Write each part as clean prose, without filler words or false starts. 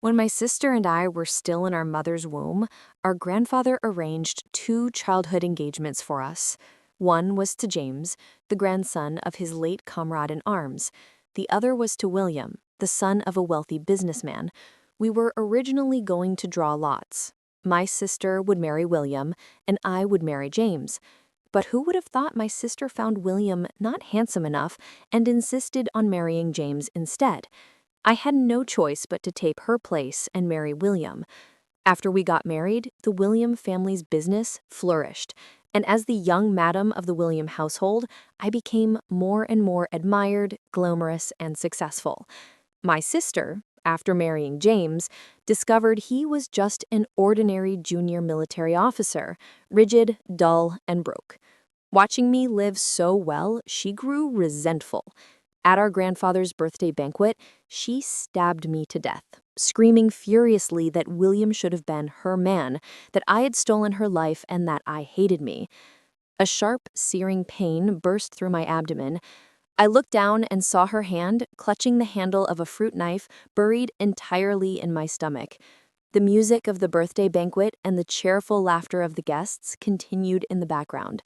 When my sister and I were still in our mother's womb, our grandfather arranged two childhood engagements for us. One was to James, the grandson of his late comrade in arms. The other was to William, the son of a wealthy businessman. We were originally going to draw lots. My sister would marry William, and I would marry James. But who would have thought my sister found William not handsome enough and insisted on marrying James instead? I had no choice but to take her place and marry William. After we got married, the William family's business flourished, and as the young madam of the William household, I became more and more admired, glamorous, and successful. My sister, after marrying James, discovered he was just an ordinary junior military officer, rigid, dull, and broke. Watching me live so well, she grew resentful. At our grandfather's birthday banquet, she stabbed me to death, screaming furiously that William should have been her man, that I had stolen her life, and that I hated me. A sharp, searing pain burst through my abdomen. I looked down and saw her hand, clutching the handle of a fruit knife, buried entirely in my stomach. The music of the birthday banquet and the cheerful laughter of the guests continued in the background.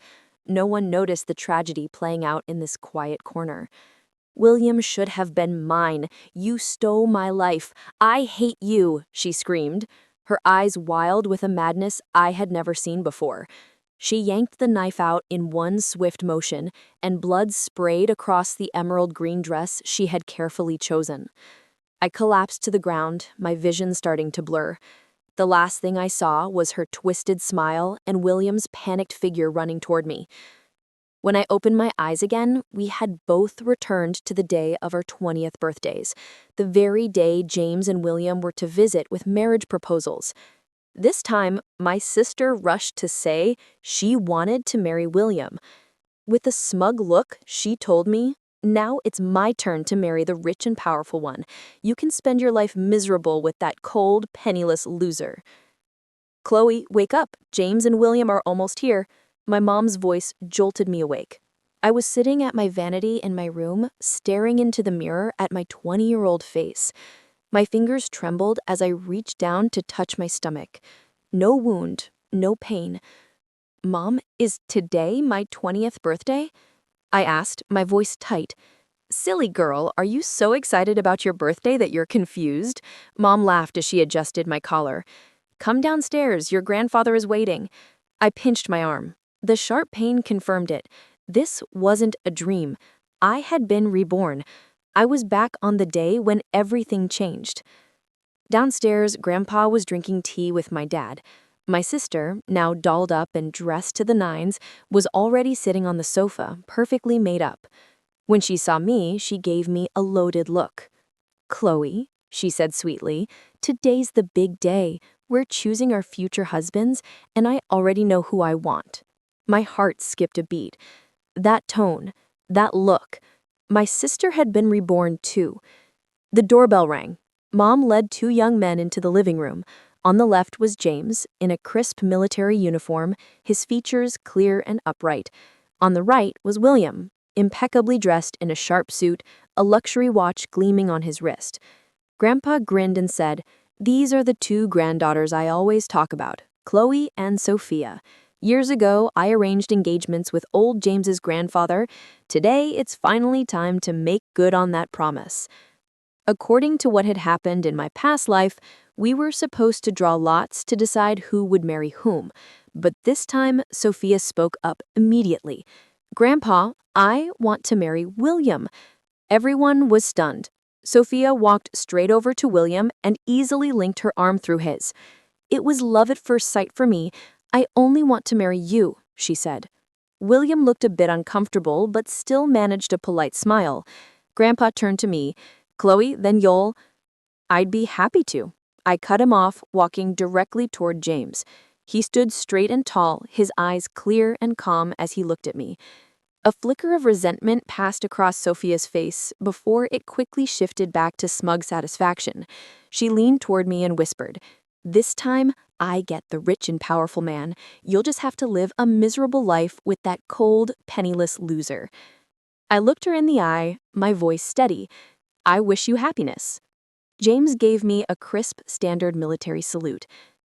No one noticed the tragedy playing out in this quiet corner. "William should have been mine. You stole my life. I hate you," she screamed, her eyes wild with a madness I had never seen before. She yanked the knife out in one swift motion, and blood sprayed across the emerald green dress she had carefully chosen. I collapsed to the ground, my vision starting to blur. The last thing I saw was her twisted smile and William's panicked figure running toward me. When I opened my eyes again, we had both returned to the day of our 20th birthdays, the very day James and William were to visit with marriage proposals. This time, my sister rushed to say she wanted to marry William. With a smug look, she told me, "Now it's my turn to marry the rich and powerful one. You can spend your life miserable with that cold, penniless loser." "Chloe, wake up. James and William are almost here." My mom's voice jolted me awake. I was sitting at my vanity in my room, staring into the mirror at my 20-year-old face. My fingers trembled as I reached down to touch my stomach. No wound, no pain. "Mom, is today my 20th birthday?" I asked, my voice tight. "Silly girl, are you so excited about your birthday that you're confused?" Mom laughed as she adjusted my collar. "Come downstairs, your grandfather is waiting." I pinched my arm. The sharp pain confirmed it. This wasn't a dream. I had been reborn. I was back on the day when everything changed. Downstairs, Grandpa was drinking tea with my dad. My sister, now dolled up and dressed to the nines, was already sitting on the sofa, perfectly made up. When she saw me, she gave me a loaded look. "Chloe," she said sweetly, "today's the big day. We're choosing our future husbands, and I already know who I want." My heart skipped a beat. That tone, that look. My sister had been reborn too. The doorbell rang. Mom led two young men into the living room. On the left was James, in a crisp military uniform, his features clear and upright. On the right was William, impeccably dressed in a sharp suit, a luxury watch gleaming on his wrist. Grandpa grinned and said, "These are the two granddaughters I always talk about, Chloe and Sophia. Years ago, I arranged engagements with old James's grandfather. Today, it's finally time to make good on that promise." According to what had happened in my past life, we were supposed to draw lots to decide who would marry whom. But this time, Sophia spoke up immediately. "Grandpa, I want to marry William." Everyone was stunned. Sophia walked straight over to William and easily linked her arm through his. "It was love at first sight for me. I only want to marry you," she said. William looked a bit uncomfortable, but still managed a polite smile. Grandpa turned to me. "Chloe, then you'll—" "I'd be happy to." I cut him off, walking directly toward James. He stood straight and tall, his eyes clear and calm as he looked at me. A flicker of resentment passed across Sophia's face before it quickly shifted back to smug satisfaction. She leaned toward me and whispered, "This time, I get the rich and powerful man. You'll just have to live a miserable life with that cold, penniless loser." I looked her in the eye, my voice steady. "I wish you happiness." James gave me a crisp, standard military salute.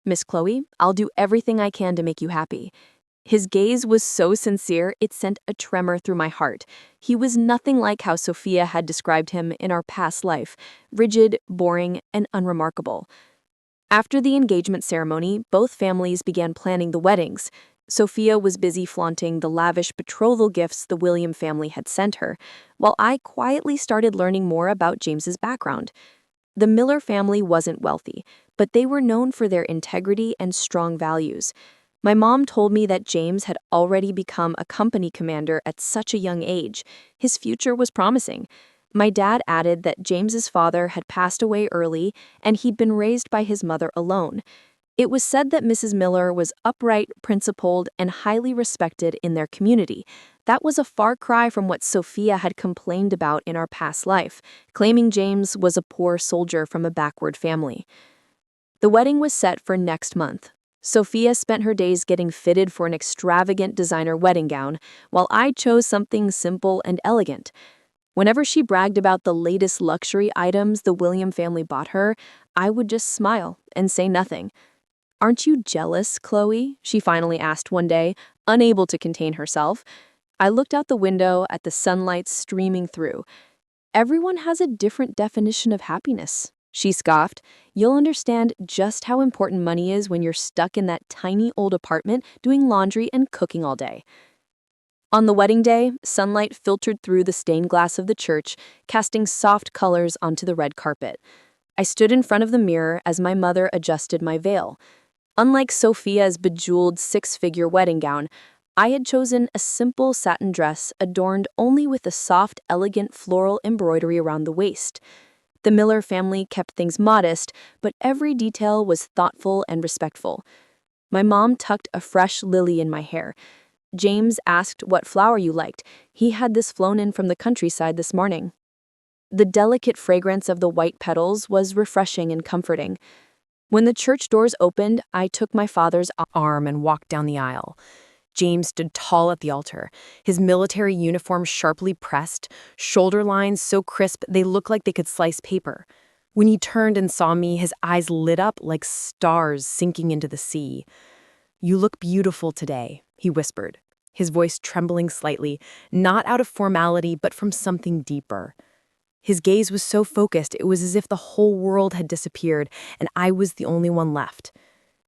"Miss Chloe, I'll do everything I can to make you happy." His gaze was so sincere, it sent a tremor through my heart. He was nothing like how Sophia had described him in our past life, rigid, boring, and unremarkable. After the engagement ceremony, both families began planning the weddings. Sophia was busy flaunting the lavish betrothal gifts the William family had sent her, while I quietly started learning more about James's background. The Miller family wasn't wealthy, but they were known for their integrity and strong values. My mom told me that James had already become a company commander at such a young age. His future was promising. My dad added that James's father had passed away early and he'd been raised by his mother alone. It was said that Mrs. Miller was upright, principled, and highly respected in their community. That was a far cry from what Sophia had complained about in our past life, claiming James was a poor soldier from a backward family. The wedding was set for next month. Sophia spent her days getting fitted for an extravagant designer wedding gown, while I chose something simple and elegant. Whenever she bragged about the latest luxury items the William family bought her, I would just smile and say nothing. "Aren't you jealous, Chloe?" she finally asked one day, unable to contain herself. I looked out the window at the sunlight streaming through. "Everyone has a different definition of happiness," she scoffed. "You'll understand just how important money is when you're stuck in that tiny old apartment doing laundry and cooking all day." On the wedding day, sunlight filtered through the stained glass of the church, casting soft colors onto the red carpet. I stood in front of the mirror as my mother adjusted my veil. Unlike Sophia's bejeweled six-figure wedding gown, I had chosen a simple satin dress adorned only with a soft, elegant floral embroidery around the waist. The Miller family kept things modest, but every detail was thoughtful and respectful. My mom tucked a fresh lily in my hair. James asked what flower you liked. He had this flown in from the countryside this morning. The delicate fragrance of the white petals was refreshing and comforting. When the church doors opened, I took my father's arm and walked down the aisle. James stood tall at the altar, his military uniform sharply pressed, shoulder lines so crisp they looked like they could slice paper. When he turned and saw me, his eyes lit up like stars sinking into the sea. "You look beautiful today," he whispered, his voice trembling slightly, not out of formality but from something deeper. His gaze was so focused, it was as if the whole world had disappeared and I was the only one left.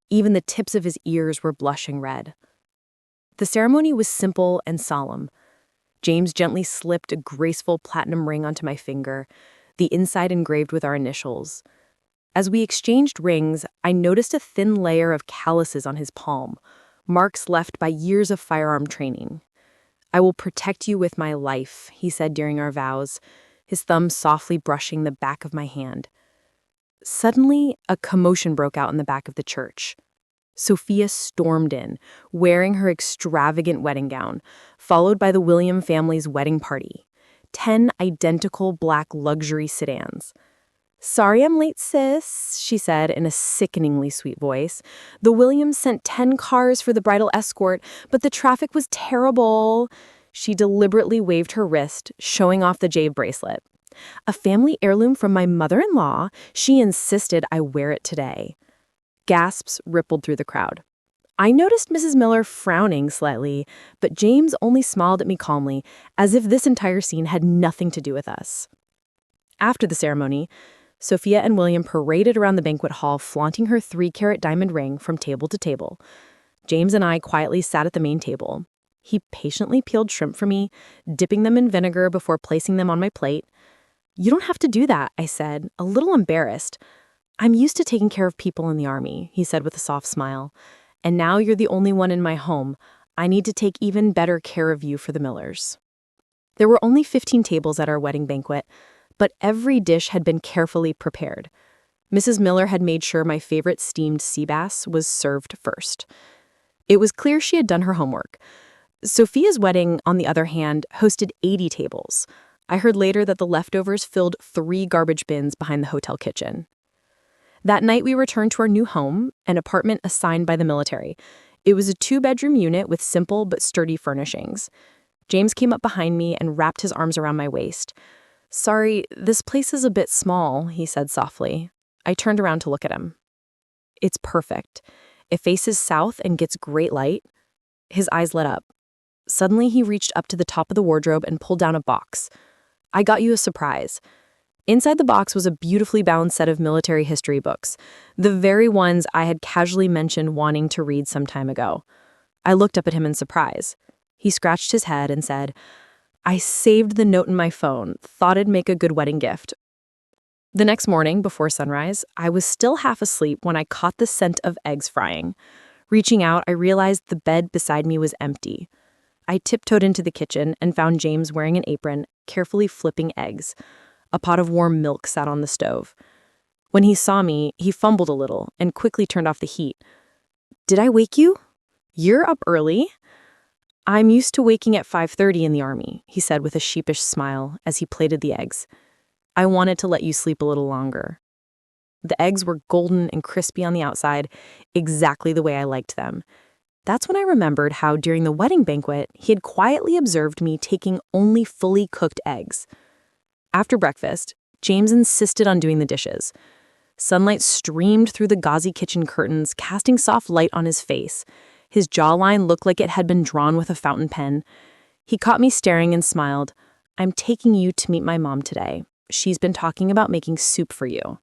Even the tips of his ears were blushing red. The ceremony was simple and solemn. James gently slipped a graceful platinum ring onto my finger, the inside engraved with our initials. As we exchanged rings, I noticed a thin layer of calluses on his palm, marks left by years of firearm training. "I will protect you with my life," he said during our vows, his thumb softly brushing the back of my hand. Suddenly, a commotion broke out in the back of the church. Sophia stormed in, wearing her extravagant wedding gown, followed by the William family's wedding party. 10 identical black luxury sedans. "Sorry I'm late, sis," she said in a sickeningly sweet voice. "The Williams sent 10 cars for the bridal escort, but the traffic was terrible." She deliberately waved her wrist, showing off the jade bracelet. "A family heirloom from my mother-in-law. She insisted I wear it today." Gasps rippled through the crowd. I noticed Mrs. Miller frowning slightly, but James only smiled at me calmly, as if this entire scene had nothing to do with us. After the ceremony, Sophia and William paraded around the banquet hall, flaunting her 3-carat diamond ring from table to table. James and I quietly sat at the main table. He patiently peeled shrimp for me, dipping them in vinegar before placing them on my plate. "You don't have to do that," I said, a little embarrassed. "I'm used to taking care of people in the army," he said with a soft smile. "And now you're the only one in my home. I need to take even better care of you for the Millers." There were only 15 tables at our wedding banquet, but every dish had been carefully prepared. Mrs. Miller had made sure my favorite steamed sea bass was served first. It was clear she had done her homework. Sophia's wedding, on the other hand, hosted 80 tables. I heard later that the leftovers filled 3 garbage bins behind the hotel kitchen. That night we returned to our new home, an apartment assigned by the military. It was a 2-bedroom unit with simple but sturdy furnishings. James came up behind me and wrapped his arms around my waist. "Sorry, this place is a bit small," he said softly. I turned around to look at him. "It's perfect. It faces south and gets great light." His eyes lit up. Suddenly, he reached up to the top of the wardrobe and pulled down a box. "I got you a surprise." Inside the box was a beautifully bound set of military history books, the very ones I had casually mentioned wanting to read some time ago. I looked up at him in surprise. He scratched his head and said, "I saved the note in my phone, thought it'd make a good wedding gift." The next morning, before sunrise, I was still half asleep when I caught the scent of eggs frying. Reaching out, I realized the bed beside me was empty. I tiptoed into the kitchen and found James wearing an apron, carefully flipping eggs. A pot of warm milk sat on the stove. When he saw me, he fumbled a little and quickly turned off the heat. "Did I wake you? You're up early." "I'm used to waking at 5:30 in the Army," he said with a sheepish smile as he plated the eggs. "I wanted to let you sleep a little longer." The eggs were golden and crispy on the outside, exactly the way I liked them. That's when I remembered how, during the wedding banquet, he had quietly observed me taking only fully cooked eggs. After breakfast, James insisted on doing the dishes. Sunlight streamed through the gauzy kitchen curtains, casting soft light on his face. His jawline looked like it had been drawn with a fountain pen. He caught me staring and smiled. "I'm taking you to meet my mom today. She's been talking about making soup for you."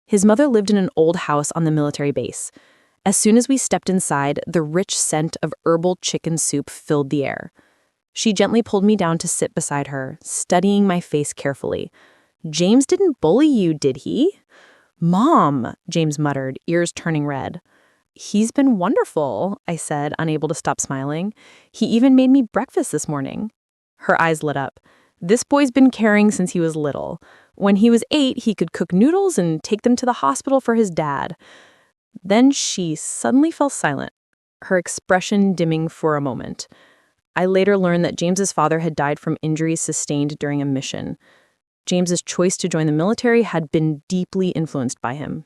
His mother lived in an old house on the military base. As soon as we stepped inside, the rich scent of herbal chicken soup filled the air. She gently pulled me down to sit beside her, studying my face carefully. "James didn't bully you, did he?" "Mom," James muttered, ears turning red. "He's been wonderful," I said, unable to stop smiling. "He even made me breakfast this morning." Her eyes lit up. "This boy's been caring since he was little. When he was 8, he could cook noodles and take them to the hospital for his dad." Then she suddenly fell silent, her expression dimming for a moment. I later learned that James's father had died from injuries sustained during a mission. James's choice to join the military had been deeply influenced by him.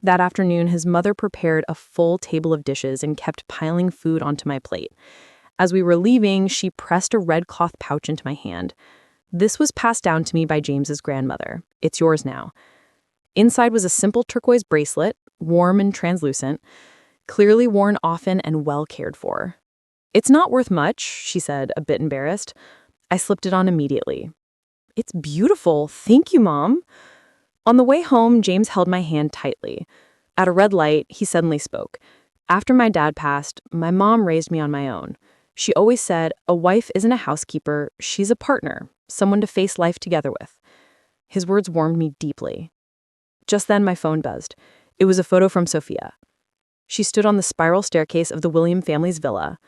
That afternoon, his mother prepared a full table of dishes and kept piling food onto my plate. As we were leaving, she pressed a red cloth pouch into my hand. "This was passed down to me by James's grandmother. It's yours now." Inside was a simple turquoise bracelet, warm and translucent, clearly worn often and well cared for. "It's not worth much," she said, a bit embarrassed. I slipped it on immediately. "It's beautiful. Thank you, Mom." On the way home, James held my hand tightly. At a red light, he suddenly spoke. "After my dad passed, my mom raised me on my own. She always said, a wife isn't a housekeeper, she's a partner, someone to face life together with." His words warmed me deeply. Just then, my phone buzzed. It was a photo from Sophia. She stood on the spiral staircase of the William family's villa.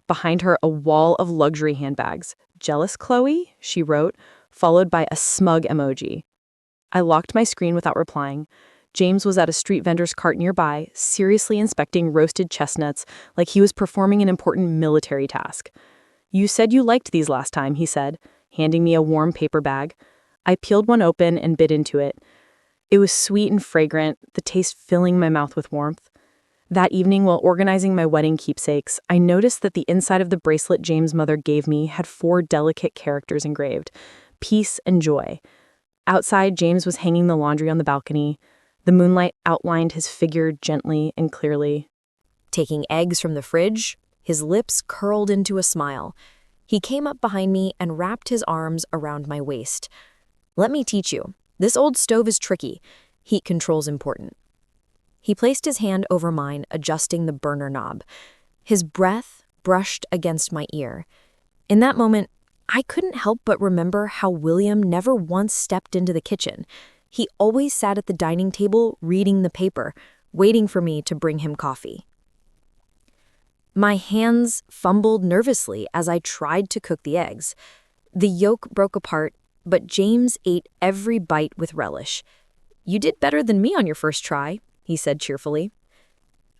Behind her, a wall of luxury handbags. "Jealous, Chloe?" she wrote, followed by a smug emoji. I locked my screen without replying. James was at a street vendor's cart nearby, seriously inspecting roasted chestnuts like he was performing an important military task. "You said you liked these last time," he said, handing me a warm paper bag. I peeled one open and bit into it. It was sweet and fragrant, the taste filling my mouth with warmth. That evening, while organizing my wedding keepsakes, I noticed that the inside of the bracelet James' mother gave me had 4 delicate characters engraved: peace and joy. Outside, James was hanging the laundry on the balcony. The moonlight outlined his figure gently and clearly. Taking eggs from the fridge, his lips curled into a smile. He came up behind me and wrapped his arms around my waist. "Let me teach you. This old stove is tricky. Heat control's important." He placed his hand over mine, adjusting the burner knob. His breath brushed against my ear. In that moment, I couldn't help but remember how William never once stepped into the kitchen. He always sat at the dining table reading the paper, waiting for me to bring him coffee. My hands fumbled nervously as I tried to cook the eggs. The yolk broke apart, but James ate every bite with relish. "You did better than me on your first try," he said cheerfully.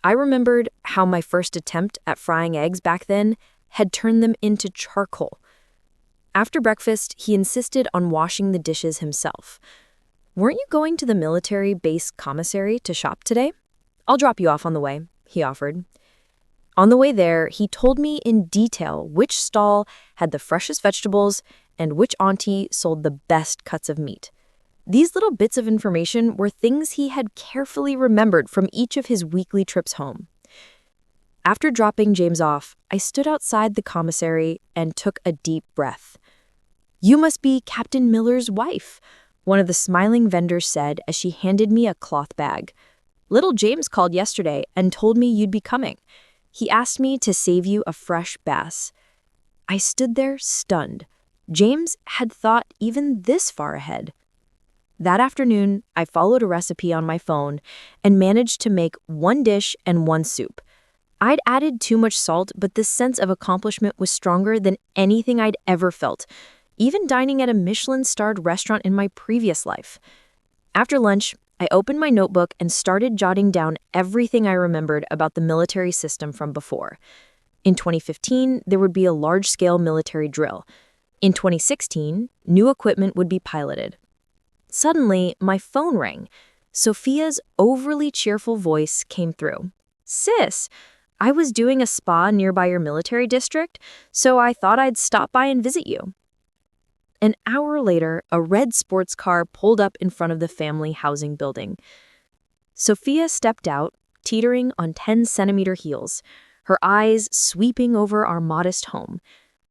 I remembered how my first attempt at frying eggs back then had turned them into charcoal. After breakfast, he insisted on washing the dishes himself. "Weren't you going to the military base commissary to shop today? I'll drop you off on the way," he offered. On the way there, he told me in detail which stall had the freshest vegetables and which auntie sold the best cuts of meat. These little bits of information were things he had carefully remembered from each of his weekly trips home. After dropping James off, I stood outside the commissary and took a deep breath. "You must be Captain Miller's wife," one of the smiling vendors said as she handed me a cloth bag. "Little James called yesterday and told me you'd be coming. He asked me to save you a fresh bass." I stood there stunned. James had thought even this far ahead. That afternoon, I followed a recipe on my phone and managed to make one dish and one soup. I'd added too much salt, but this sense of accomplishment was stronger than anything I'd ever felt, even dining at a Michelin-starred restaurant in my previous life. After lunch, I opened my notebook and started jotting down everything I remembered about the military system from before. In 2015, there would be a large-scale military drill. In 2016, new equipment would be piloted. Suddenly, my phone rang. Sophia's overly cheerful voice came through. "Sis, I was doing a spa nearby your military district, so I thought I'd stop by and visit you." An hour later, a red sports car pulled up in front of the family housing building. Sophia stepped out, teetering on 10-centimeter heels, her eyes sweeping over our modest home.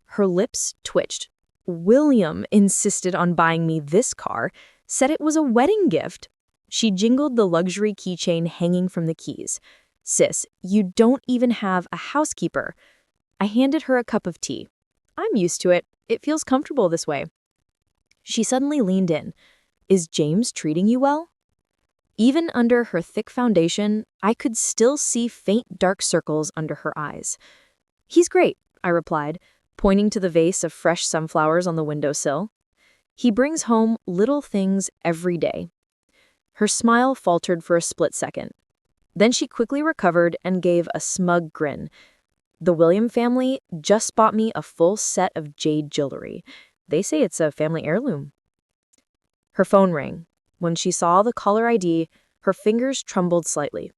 Her lips twitched. "William insisted on buying me this car, said it was a wedding gift." She jingled the luxury keychain hanging from the keys. "Sis, you don't even have a housekeeper." I handed her a cup of tea. "I'm used to it. It feels comfortable this way." She suddenly leaned in. "Is James treating you well?" Even under her thick foundation, I could still see faint dark circles under her eyes. "He's great," I replied, pointing to the vase of fresh sunflowers on the windowsill. "He brings home little things every day." Her smile faltered for a split second. Then she quickly recovered and gave a smug grin. "The William family just bought me a full set of jade jewelry. They say it's a family heirloom." Her phone rang. When she saw the caller ID, her fingers trembled slightly.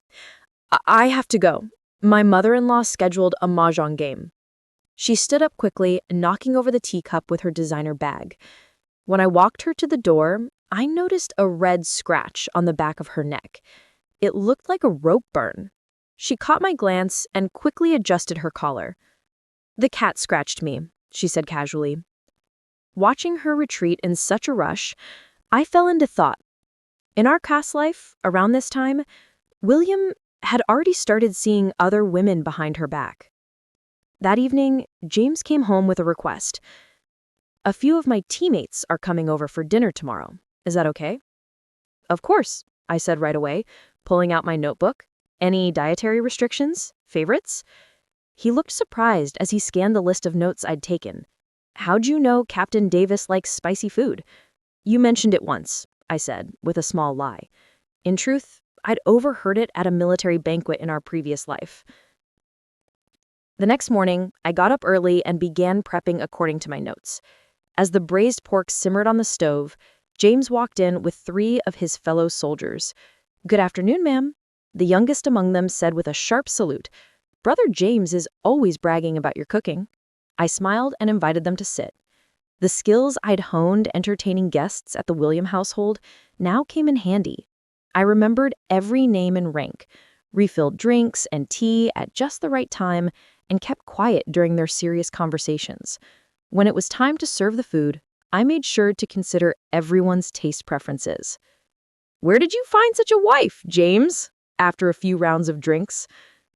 I have to go. My mother-in-law scheduled a mahjong game." She stood up quickly, knocking over the teacup with her designer bag. When I walked her to the door, I noticed a red scratch on the back of her neck. It looked like a rope burn. She caught my glance and quickly adjusted her collar. "The cat scratched me," she said casually. Watching her retreat in such a rush, I fell into thought. In our past life, around this time, William had already started seeing other women behind her back. That evening, James came home with a request. "A few of my teammates are coming over for dinner tomorrow. Is that okay?" "Of course," I said right away, pulling out my notebook. "Any dietary restrictions? Favorites?" He looked surprised as he scanned the list of notes I'd taken. "How'd you know Captain Davis likes spicy food?" "You mentioned it once," I said, with a small lie. In truth, I'd overheard it at a military banquet in our previous life. The next morning, I got up early and began prepping according to my notes. As the braised pork simmered on the stove, James walked in with 3 of his fellow soldiers. "Good afternoon, ma'am," the youngest among them said with a sharp salute. "Brother James is always bragging about your cooking." I smiled and invited them to sit. The skills I'd honed entertaining guests at the William household now came in handy. I remembered every name and rank, refilled drinks and tea at just the right time, and kept quiet during their serious conversations. When it was time to serve the food, I made sure to consider everyone's taste preferences. "Where did you find such a wife, James?" After a few rounds of drinks.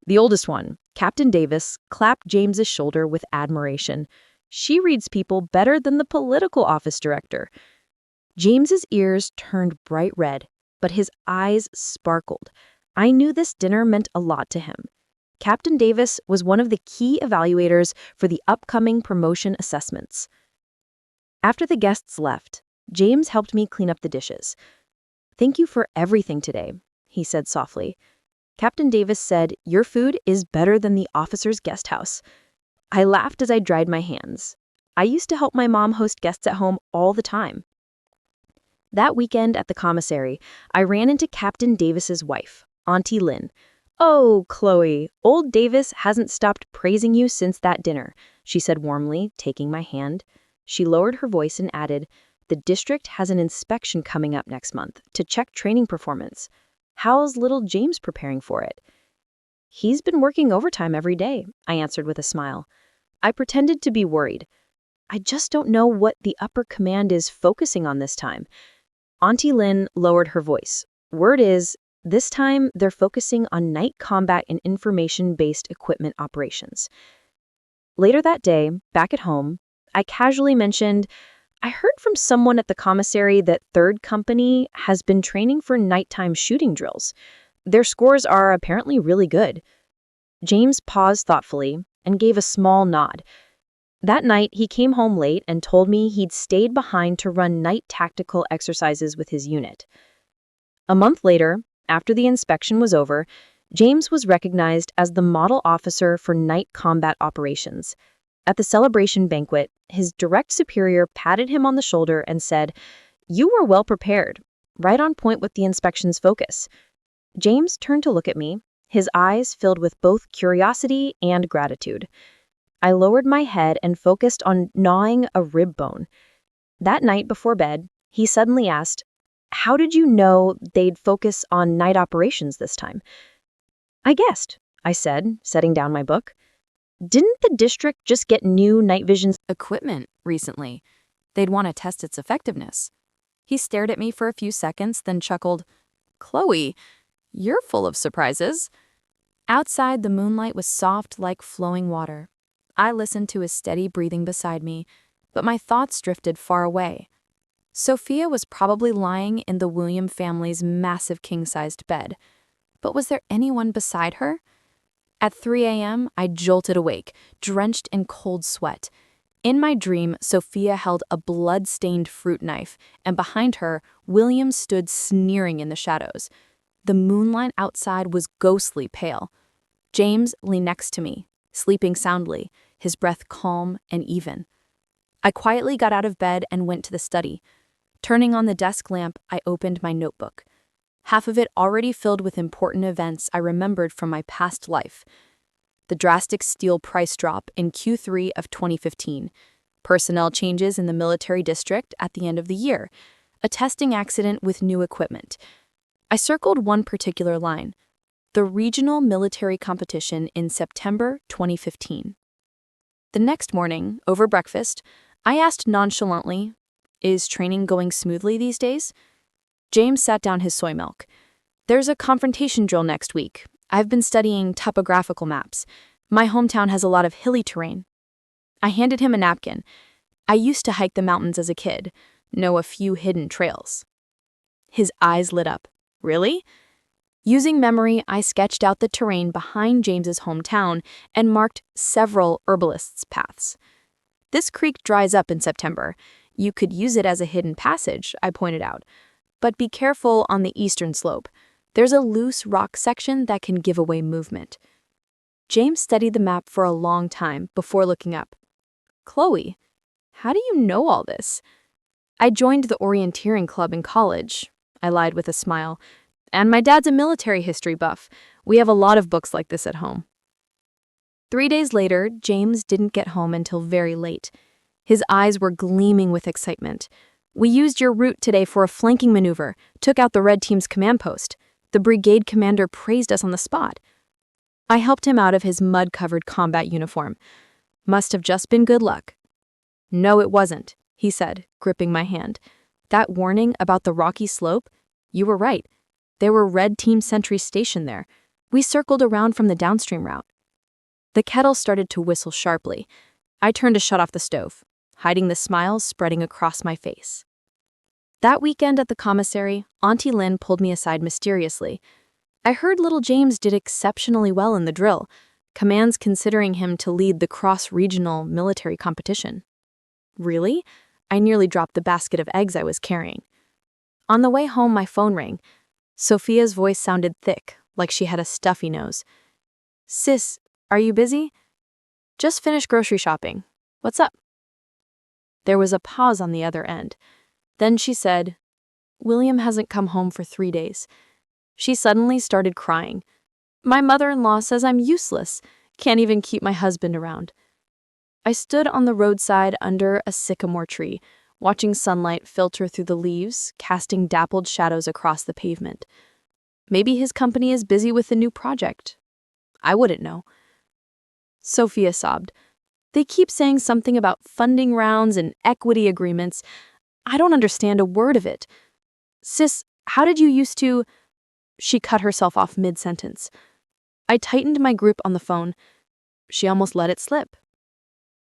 The oldest one, Captain Davis, clapped James's shoulder with admiration. "She reads people better than the political office director." James's ears turned bright red, but his eyes sparkled. I knew this dinner meant a lot to him. Captain Davis was one of the key evaluators for the upcoming promotion assessments. After the guests left, James helped me clean up the dishes. "Thank you for everything today," he said softly. "Captain Davis said your food is better than the officer's guest house." I laughed as I dried my hands. I used to help my mom host guests at home all the time. That weekend at the commissary, I ran into Captain Davis's wife, Auntie Lynn. "Oh, Chloe, old Davis hasn't stopped praising you since that dinner," she said warmly, taking my hand. She lowered her voice and added, "The district has an inspection coming up next month to check training performance. How's little James preparing for it?" "He's been working overtime every day," I answered with a smile. I pretended to be worried. "I just don't know what the upper command is focusing on this time." Auntie Lynn lowered her voice. "Word is, this time they're focusing on night combat and information-based equipment operations." Later that day, back at home, I casually mentioned, "I heard from someone at the commissary that Third Company has been training for nighttime shooting drills. Their scores are apparently really good." James paused thoughtfully and gave a small nod. That night, he came home late and told me he'd stayed behind to run night tactical exercises with his unit. A month later, after the inspection was over, James was recognized as the model officer for night combat operations. At the celebration banquet, his direct superior patted him on the shoulder and said, "You were well prepared, right on point with the inspection's focus." James turned to look at me, his eyes filled with both curiosity and gratitude. I lowered my head and focused on gnawing a rib bone. That night before bed, he suddenly asked, "How did you know they'd focus on night operations this time?" "I guessed," I said, setting down my book. "Didn't the district just get new night vision equipment recently? They'd want to test its effectiveness." He stared at me for a few seconds, then chuckled, "Chloe, you're full of surprises." Outside, the moonlight was soft like flowing water. I listened to his steady breathing beside me, but my thoughts drifted far away. Sophia was probably lying in the William family's massive king-sized bed. But was there anyone beside her? At 3 a.m., I jolted awake, drenched in cold sweat. In my dream, Sophia held a blood-stained fruit knife, and behind her, William stood sneering in the shadows. The moonlight outside was ghostly pale. James lay next to me, sleeping soundly, his breath calm and even. I quietly got out of bed and went to the study. Turning on the desk lamp, I opened my notebook. Half of it already filled with important events I remembered from my past life. The drastic steel price drop in Q3 of 2015, personnel changes in the military district at the end of the year, a testing accident with new equipment. I circled one particular line, the regional military competition in September 2015. The next morning, over breakfast, I asked nonchalantly, "Is training going smoothly these days?" James sat down his soy milk. "There's a confrontation drill next week. I've been studying topographical maps. My hometown has a lot of hilly terrain." I handed him a napkin. "I used to hike the mountains as a kid, know a few hidden trails." His eyes lit up. "Really?" Using memory, I sketched out the terrain behind James's hometown and marked several herbalists' paths. "This creek dries up in September. You could use it as a hidden passage," I pointed out. "But be careful on the eastern slope. There's a loose rock section that can give away movement." James studied the map for a long time before looking up. "Chloe, how do you know all this?" "I joined the orienteering club in college," I lied with a smile. "And my dad's a military history buff. We have a lot of books like this at home." 3 days later, James didn't get home until very late. His eyes were gleaming with excitement. "We used your route today for a flanking maneuver, took out the red team's command post. The brigade commander praised us on the spot." I helped him out of his mud-covered combat uniform. "Must have just been good luck." "No, it wasn't," he said, gripping my hand. "That warning about the rocky slope? You were right. There were red team sentries stationed there. We circled around from the downstream route." The kettle started to whistle sharply. I turned to shut off the stove, hiding the smile spreading across my face. That weekend at the commissary, Auntie Lynn pulled me aside mysteriously. "I heard little James did exceptionally well in the drill. Command's considering him to lead the cross-regional military competition." "Really?" I nearly dropped the basket of eggs I was carrying. On the way home, my phone rang. Sophia's voice sounded thick, like she had a stuffy nose. "Sis, are you busy?" "Just finished grocery shopping. What's up?" There was a pause on the other end. Then she said, "William hasn't come home for 3 days. She suddenly started crying. "My mother-in-law says I'm useless. Can't even keep my husband around." I stood on the roadside under a sycamore tree, watching sunlight filter through the leaves, casting dappled shadows across the pavement. Maybe his company is busy with a new project. I wouldn't know. Sophia sobbed. They keep saying something about funding rounds and equity agreements. I don't understand a word of it. Sis, how did you used to... She cut herself off mid-sentence. I tightened my grip on the phone. She almost let it slip.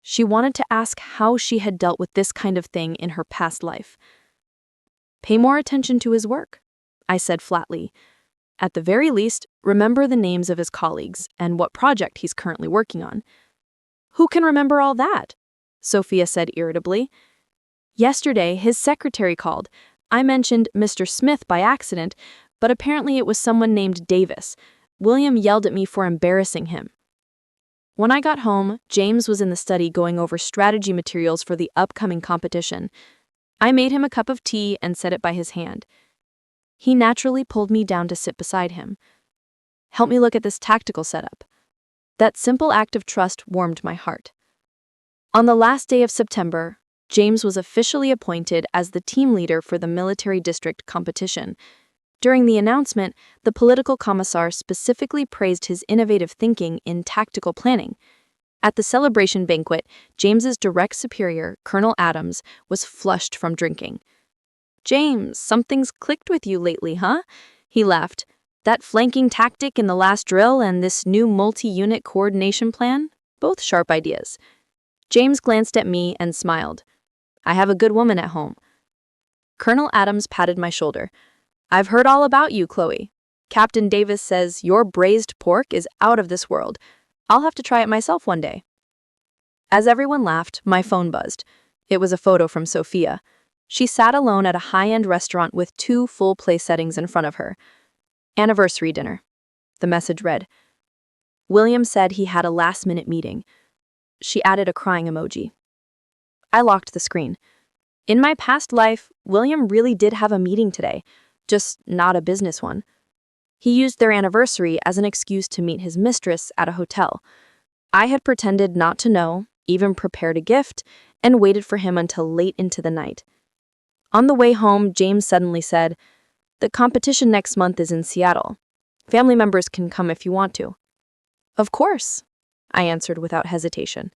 She wanted to ask how she had dealt with this kind of thing in her past life. Pay more attention to his work, I said flatly. At the very least, remember the names of his colleagues and what project he's currently working on. Who can remember all that? Sophia said irritably. Yesterday, his secretary called. I mentioned Mr. Smith by accident, but apparently it was someone named Davis. William yelled at me for embarrassing him. When I got home, James was in the study going over strategy materials for the upcoming competition. I made him a cup of tea and set it by his hand. He naturally pulled me down to sit beside him. Help me look at this tactical setup. That simple act of trust warmed my heart. On the last day of September, James was officially appointed as the team leader for the military district competition. During the announcement, the political commissar specifically praised his innovative thinking in tactical planning. At the celebration banquet, James's direct superior, Colonel Adams, was flushed from drinking. "James, something's clicked with you lately, huh?" He laughed. "That flanking tactic in the last drill and this new multi-unit coordination plan? Both sharp ideas." James glanced at me and smiled. "I have a good woman at home." Colonel Adams patted my shoulder. "I've heard all about you, Chloe. Captain Davis says your braised pork is out of this world. I'll have to try it myself one day." As everyone laughed, my phone buzzed. It was a photo from Sophia. She sat alone at a high-end restaurant with 2 full place settings in front of her. "Anniversary dinner." The message read. William said he had a last-minute meeting. She added a crying emoji. I locked the screen. In my past life, William really did have a meeting today, just not a business one. He used their anniversary as an excuse to meet his mistress at a hotel. I had pretended not to know, even prepared a gift, and waited for him until late into the night. On the way home, James suddenly said, "The competition next month is in Seattle. Family members can come if you want to." "Of course," I answered without hesitation.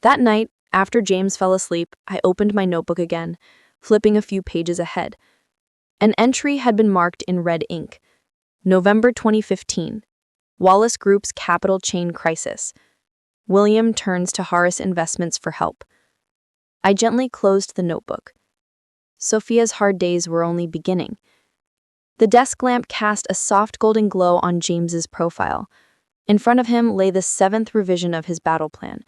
That night, after James fell asleep, I opened my notebook again, flipping a few pages ahead. An entry had been marked in red ink. November 2015. Wallace Group's capital chain crisis. William turns to Horace Investments for help. I gently closed the notebook. Sophia's hard days were only beginning. The desk lamp cast a soft golden glow on James's profile. In front of him lay the 7th revision of his battle plan.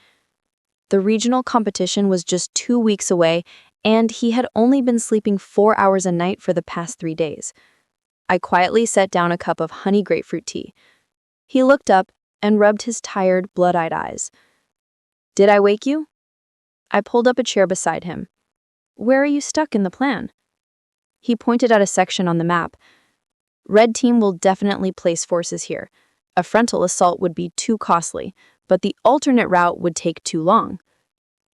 The regional competition was just 2 weeks away, and he had only been sleeping 4 hours a night for the past 3 days. I quietly set down a cup of honey grapefruit tea. He looked up and rubbed his tired, blood-eyed eyes. "Did I wake you?" I pulled up a chair beside him. "Where are you stuck in the plan?" He pointed at a section on the map. "Red team will definitely place forces here. A frontal assault would be too costly, but the alternate route would take too long."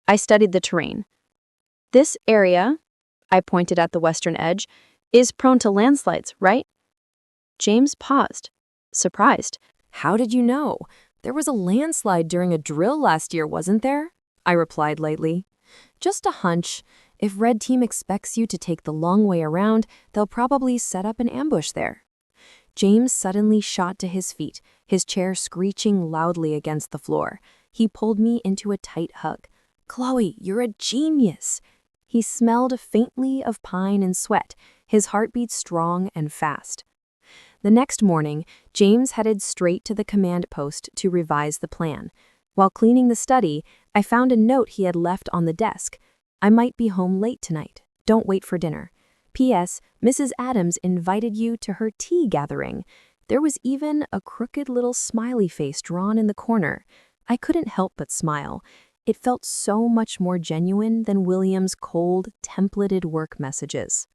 I studied the terrain. "This area," I pointed at the western edge, "is prone to landslides, right?" James paused, surprised. "How did you know? There was a landslide during a drill last year, wasn't there?" I replied lightly. "Just a hunch. If Red Team expects you to take the long way around, they'll probably set up an ambush there." James suddenly shot to his feet, his chair screeching loudly against the floor. He pulled me into a tight hug. "Chloe, you're a genius." He smelled faintly of pine and sweat, his heartbeat strong and fast. The next morning, James headed straight to the command post to revise the plan. While cleaning the study, I found a note he had left on the desk. "I might be home late tonight. Don't wait for dinner. P.S. Mrs. Adams invited you to her tea gathering." There was even a crooked little smiley face drawn in the corner. I couldn't help but smile. It felt so much more genuine than William's cold, templated work messages.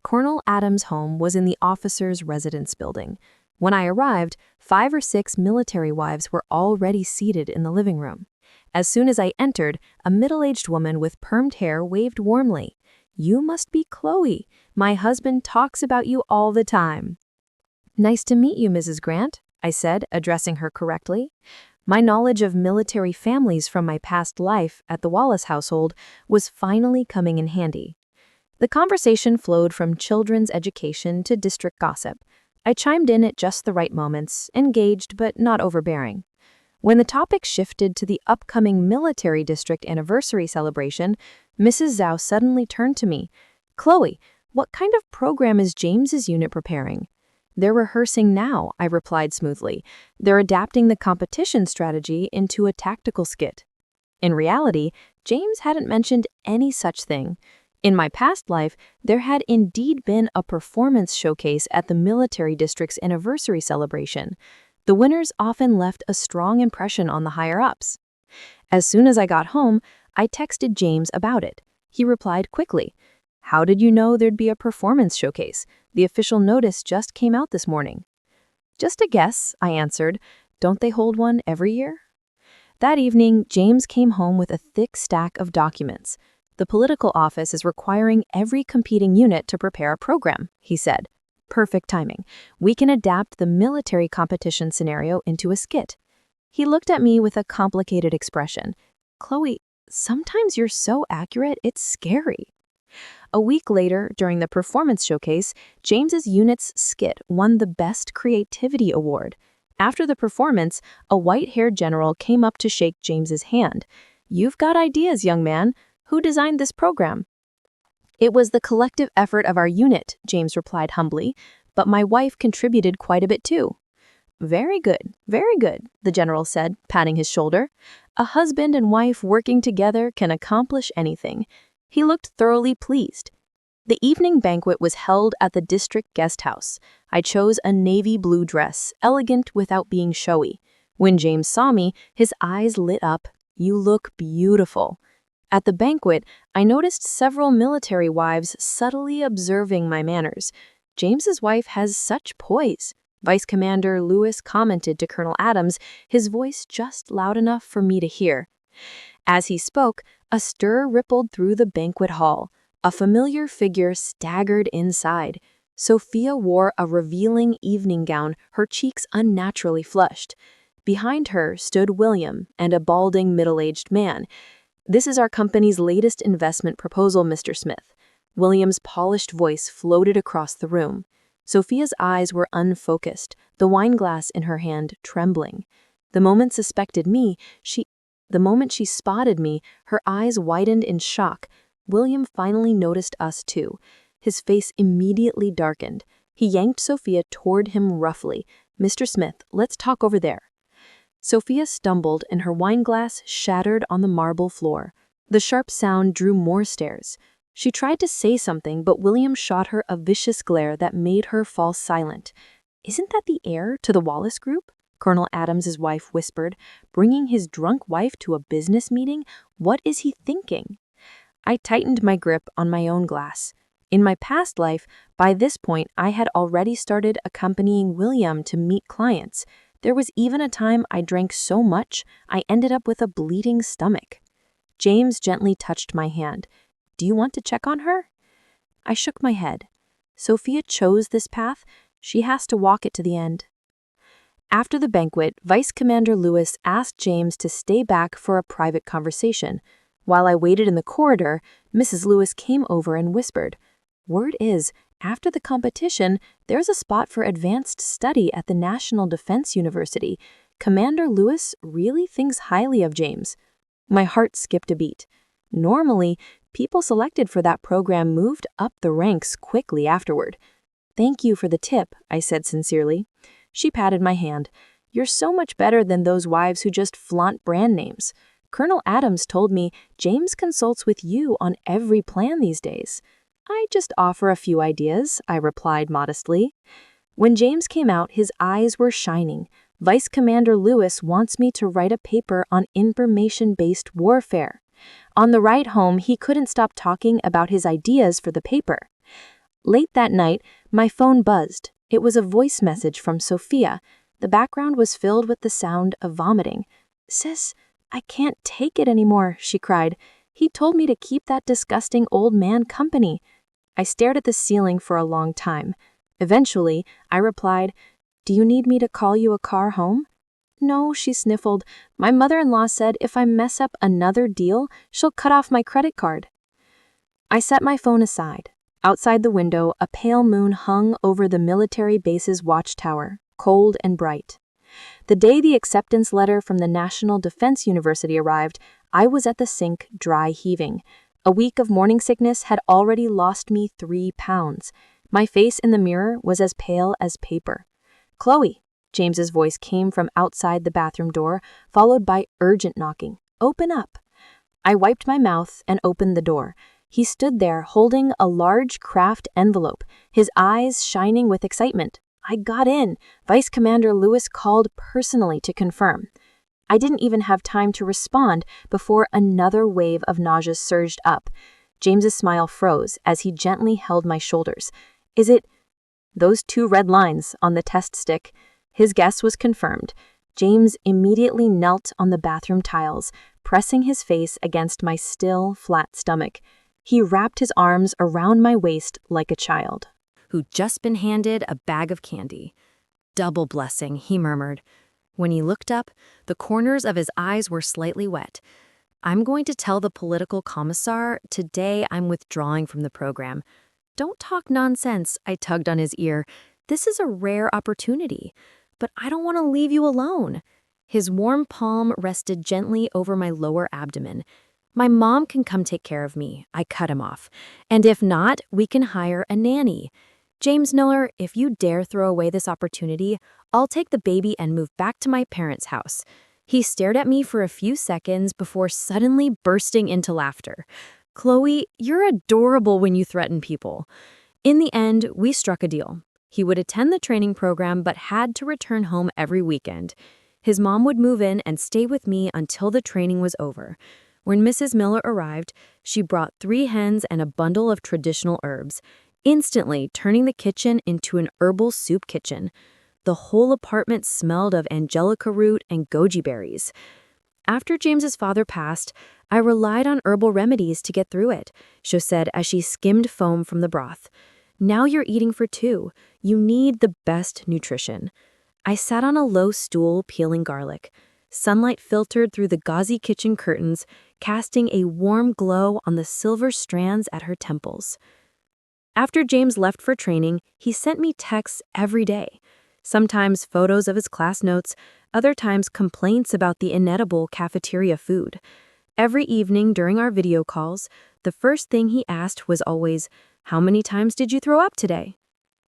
Colonel Adams' home was in the officers' residence building. When I arrived, 5 or 6 military wives were already seated in the living room. As soon as I entered, a middle-aged woman with permed hair waved warmly. "You must be Chloe. My husband talks about you all the time." "Nice to meet you, Mrs. Grant," I said, addressing her correctly. My knowledge of military families from my past life at the Wallace household was finally coming in handy. The conversation flowed from children's education to district gossip. I chimed in at just the right moments, engaged but not overbearing. When the topic shifted to the upcoming military district anniversary celebration, Mrs. Zhao suddenly turned to me. "Chloe, what kind of program is James's unit preparing?" "They're rehearsing now," I replied smoothly. "They're adapting the competition strategy into a tactical skit." In reality, James hadn't mentioned any such thing. In my past life, there had indeed been a performance showcase at the military district's anniversary celebration. The winners often left a strong impression on the higher-ups. As soon as I got home, I texted James about it. He replied quickly, "How did you know there'd be a performance showcase? The official notice just came out this morning." "Just a guess," I answered. "Don't they hold one every year?" That evening, James came home with a thick stack of documents. "The political office is requiring every competing unit to prepare a program," he said. "Perfect timing. We can adapt the military competition scenario into a skit." He looked at me with a complicated expression. "Chloe, sometimes you're so accurate, it's scary." A week later, during the performance showcase, James's unit's skit won the Best Creativity Award. After the performance, a white-haired general came up to shake James's hand. "You've got ideas, young man. Who designed this program?" "It was the collective effort of our unit," James replied humbly, "but my wife contributed quite a bit too." Very good, the general said, patting his shoulder. "A husband and wife working together can accomplish anything." He looked thoroughly pleased. The evening banquet was held at the district guest house. I chose a navy blue dress, elegant without being showy. When James saw me, his eyes lit up. "You look beautiful." At the banquet, I noticed several military wives subtly observing my manners. "James's wife has such poise," Vice Commander Lewis commented to Colonel Adams, his voice just loud enough for me to hear. As he spoke, a stir rippled through the banquet hall. A familiar figure staggered inside. Sophia wore a revealing evening gown, her cheeks unnaturally flushed. Behind her stood William and a balding middle-aged man. "This is our company's latest investment proposal, Mr. Smith." William's polished voice floated across the room. Sophia's eyes were unfocused, the wineglass in her hand trembling. The moment she spotted me, her eyes widened in shock. William finally noticed us too. His face immediately darkened. He yanked Sophia toward him roughly. "Mr. Smith, let's talk over there." Sophia stumbled and her wineglass shattered on the marble floor. The sharp sound drew more stares. She tried to say something, but William shot her a vicious glare that made her fall silent. "Isn't that the heir to the Wallace Group?" Colonel Adams's wife whispered. "Bringing his drunk wife to a business meeting? What is he thinking?" I tightened my grip on my own glass. In my past life, by this point, I had already started accompanying William to meet clients. There was even a time I drank so much, I ended up with a bleeding stomach. James gently touched my hand. "Do you want to check on her?" I shook my head. Sophia chose this path. She has to walk it to the end. After the banquet, Vice Commander Lewis asked James to stay back for a private conversation. While I waited in the corridor, Mrs. Lewis came over and whispered, "Word is, after the competition, there's a spot for advanced study at the National Defense University. Commander Lewis really thinks highly of James." My heart skipped a beat. Normally, people selected for that program moved up the ranks quickly afterward. "Thank you for the tip," I said sincerely. She patted my hand. "You're so much better than those wives who just flaunt brand names. Colonel Adams told me James consults with you on every plan these days." "I just offer a few ideas," I replied modestly. When James came out, his eyes were shining. "Vice Commander Lewis wants me to write a paper on information-based warfare." On the ride home, he couldn't stop talking about his ideas for the paper. Late that night, my phone buzzed. It was a voice message from Sophia. The background was filled with the sound of vomiting. "Sis, "I can't take it anymore," she cried. "He told me to keep that disgusting old man company." I stared at the ceiling for a long time. Eventually, I replied, "Do you need me to call you a car home?" "No," she sniffled. "My mother-in-law said if I mess up another deal, she'll cut off my credit card." I set my phone aside. Outside the window, a pale moon hung over the military base's watchtower, cold and bright. The day the acceptance letter from the National Defense University arrived, I was at the sink, dry heaving. A week of morning sickness had already lost me 3 pounds. My face in the mirror was as pale as paper. "Chloe," James's voice came from outside the bathroom door, followed by urgent knocking. "Open up." I wiped my mouth and opened the door. He stood there holding a large craft envelope, his eyes shining with excitement. I got in. Vice Commander Lewis called personally to confirm. I didn't even have time to respond before another wave of nausea surged up. James's smile froze as he gently held my shoulders. "Is it those 2 red lines on the test stick?" His guess was confirmed. James immediately knelt on the bathroom tiles, pressing his face against my still, flat stomach. He wrapped his arms around my waist like a child. Who'd just been handed a bag of candy. "Double blessing," he murmured. When he looked up, the corners of his eyes were slightly wet. "I'm going to tell the political commissar today I'm withdrawing from the program." "Don't talk nonsense," I tugged on his ear. "This is a rare opportunity. But I don't want to leave you alone." His warm palm rested gently over my lower abdomen. "My mom can come take care of me," I cut him off. "And if not, we can hire a nanny. James Miller, if you dare throw away this opportunity, I'll take the baby and move back to my parents' house." He stared at me for a few seconds before suddenly bursting into laughter. "Chloe, you're adorable when you threaten people." In the end, we struck a deal. He would attend the training program but had to return home every weekend. His mom would move in and stay with me until the training was over. When Mrs. Miller arrived, she brought 3 hens and a bundle of traditional herbs, instantly turning the kitchen into an herbal soup kitchen. The whole apartment smelled of angelica root and goji berries. After James's father passed, I relied on herbal remedies to get through it, she said as she skimmed foam from the broth. "Now you're eating for 2. You need the best nutrition." I sat on a low stool peeling garlic. Sunlight filtered through the gauzy kitchen curtains, casting a warm glow on the silver strands at her temples. After James left for training, he sent me texts every day. Sometimes photos of his class notes, other times complaints about the inedible cafeteria food. Every evening during our video calls, the first thing he asked was always, "How many times did you throw up today?"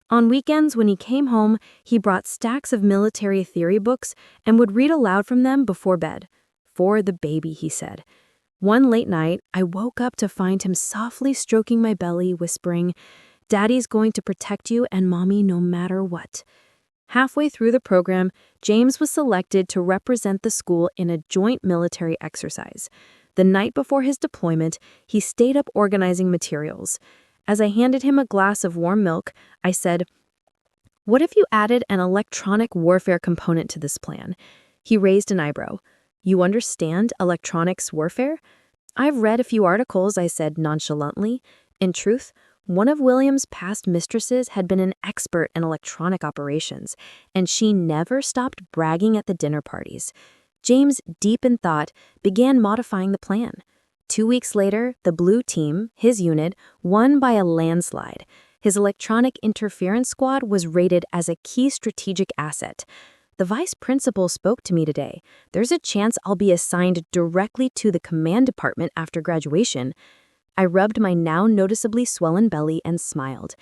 On weekends, when he came home, he brought stacks of military theory books and would read aloud from them before bed. "For the baby," he said. One late night, I woke up to find him softly stroking my belly, whispering, "Daddy's going to protect you and Mommy no matter what." Halfway through the program, James was selected to represent the school in a joint military exercise. The night before his deployment, he stayed up organizing materials. As I handed him a glass of warm milk, I said, "What if you added an electronic warfare component to this plan?" He raised an eyebrow. "You understand electronics warfare?" "I've read a few articles," I said nonchalantly. In truth, one of William's past mistresses had been an expert in electronic operations, and she never stopped bragging at the dinner parties. James, deep in thought, began modifying the plan. 2 weeks later, the Blue Team, his unit, won by a landslide. His electronic interference squad was rated as a key strategic asset. "The vice principal spoke to me today. There's a chance I'll be assigned directly to the command department after graduation." I rubbed my now noticeably swollen belly and smiled.